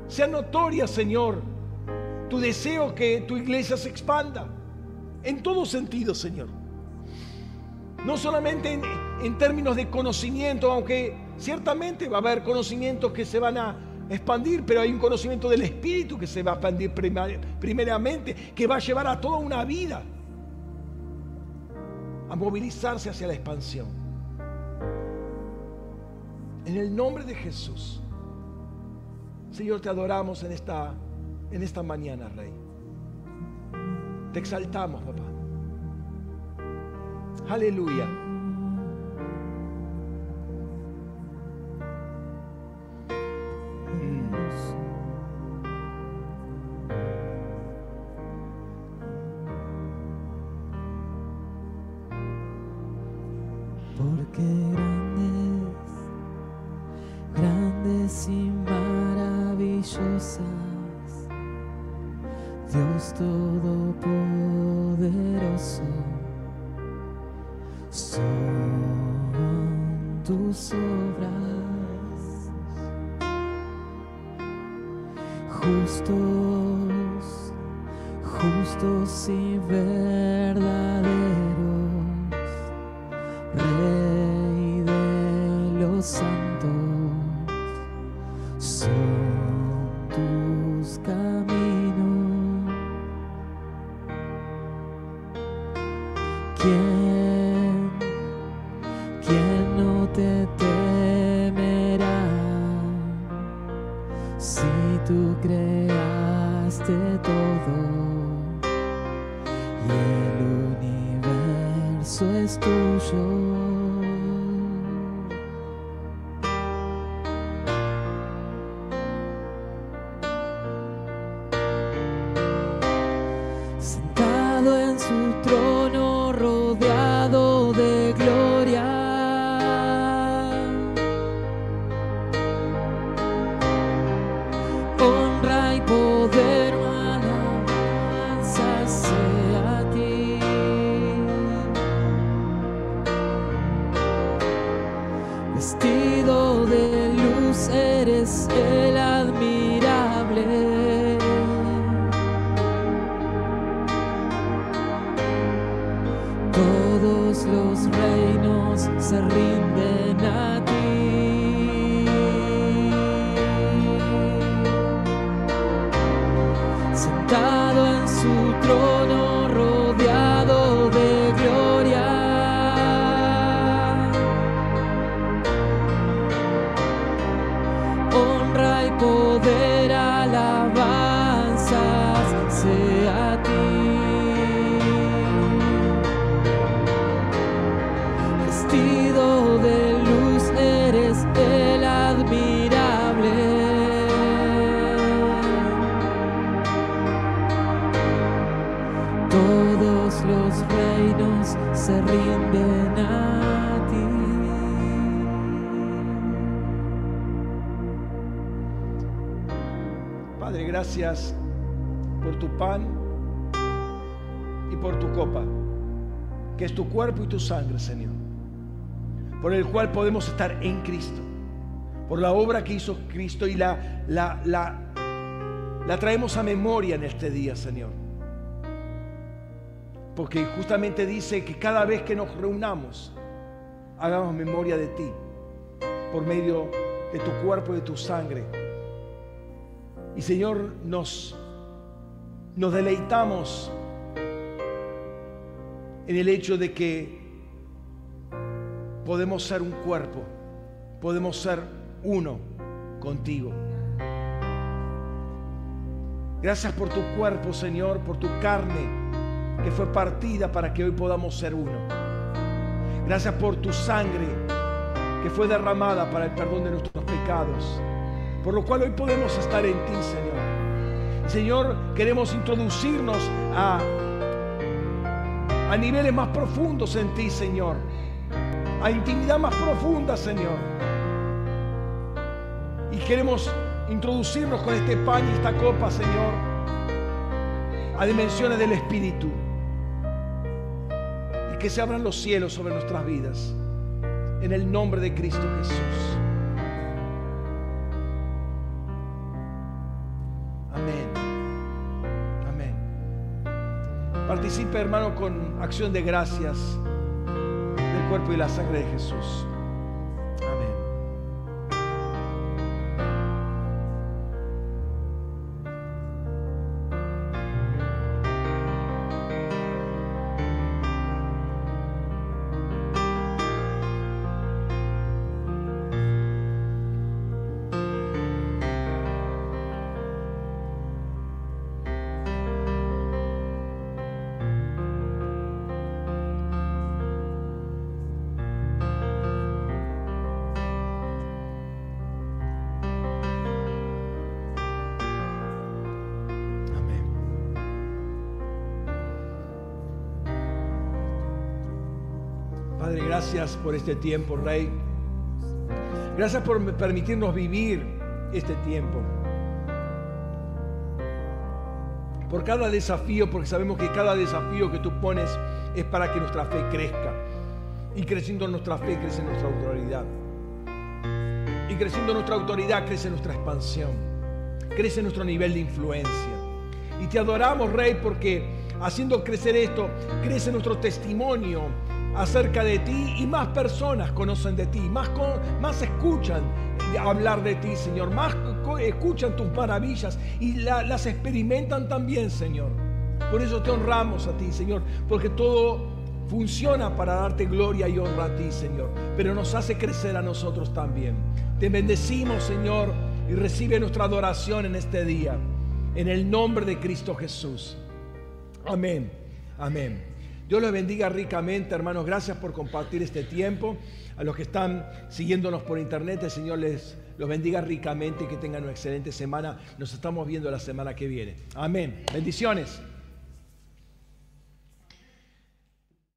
Speaker 1: sea notoria, Señor, tu deseo que tu iglesia se expanda en todo sentido, Señor. No solamente en términos de conocimiento, aunque ciertamente va a haber conocimientos que se van a expandir, pero hay un conocimiento del Espíritu que se va a expandir primeramente, que va a llevar a toda una vida a movilizarse hacia la expansión. En el nombre de Jesús, Señor, te adoramos en esta mañana, Rey. Te exaltamos, papá. Aleluya.
Speaker 2: Porque grandes y maravillosas, Dios Todopoderoso, son tus obras. Justos y verdaderos, Rey de los santos, son tus caminos. ¿Quién no te temerá si tú creaste todo y el universo es tuyo? Sentado en su trono rodeado de gloria, honra y poder, alabanza sea a ti. Vestido de luz eres el admirable. Todos los reinos se rinden a ti. Sentado en su trono rodeado de gloria, honra y poder, alabanzas sea a ti. Vestido de luz eres el admirable. Todos los reinos se rinden a ti.
Speaker 1: Padre, gracias por tu pan y por tu copa, que es tu cuerpo y tu sangre, Señor, por el cual podemos estar en Cristo, por la obra que hizo Cristo, y la traemos a memoria en este día, Señor, porque justamente dice que cada vez que nos reunamos hagamos memoria de ti por medio de tu cuerpo y de tu sangre. Y Señor, nos deleitamos en el hecho de que podemos ser un cuerpo, podemos ser uno contigo. Gracias por tu cuerpo, Señor, por tu carne que fue partida para que hoy podamos ser uno. Gracias por tu sangre que fue derramada para el perdón de nuestros pecados, por lo cual hoy podemos estar en ti, Señor. Señor, queremos introducirnos a niveles más profundos en ti, Señor, a intimidad más profunda, Señor. Y queremos introducirnos con este pan y esta copa, Señor, a dimensiones del Espíritu, y que se abran los cielos sobre nuestras vidas, en el nombre de Cristo Jesús. Participe, hermano, con acción de gracias del cuerpo y la sangre de Jesús. Amén. Padre, gracias por este tiempo, Rey. Gracias por permitirnos vivir este tiempo. Por cada desafío, porque sabemos que cada desafío que tú pones es para que nuestra fe crezca. Y creciendo nuestra fe, crece nuestra autoridad. Y creciendo nuestra autoridad, crece nuestra expansión. Crece nuestro nivel de influencia. Y te adoramos, Rey, porque haciendo crecer esto, crece nuestro testimonio acerca de ti, y más personas conocen de ti, más escuchan hablar de ti, Señor, más escuchan tus maravillas y las experimentan también, Señor. Por eso te honramos a ti, Señor, porque todo funciona para darte gloria y honra a ti, Señor, pero nos hace crecer a nosotros también. Te bendecimos, Señor, y recibe nuestra adoración en este día, en el nombre de Cristo Jesús. Amén. Amén. Dios los bendiga ricamente, hermanos. Gracias por compartir este tiempo. A los que están siguiéndonos por internet, el Señor los bendiga ricamente y que tengan una excelente semana. Nos estamos viendo la semana que viene. Amén. Bendiciones.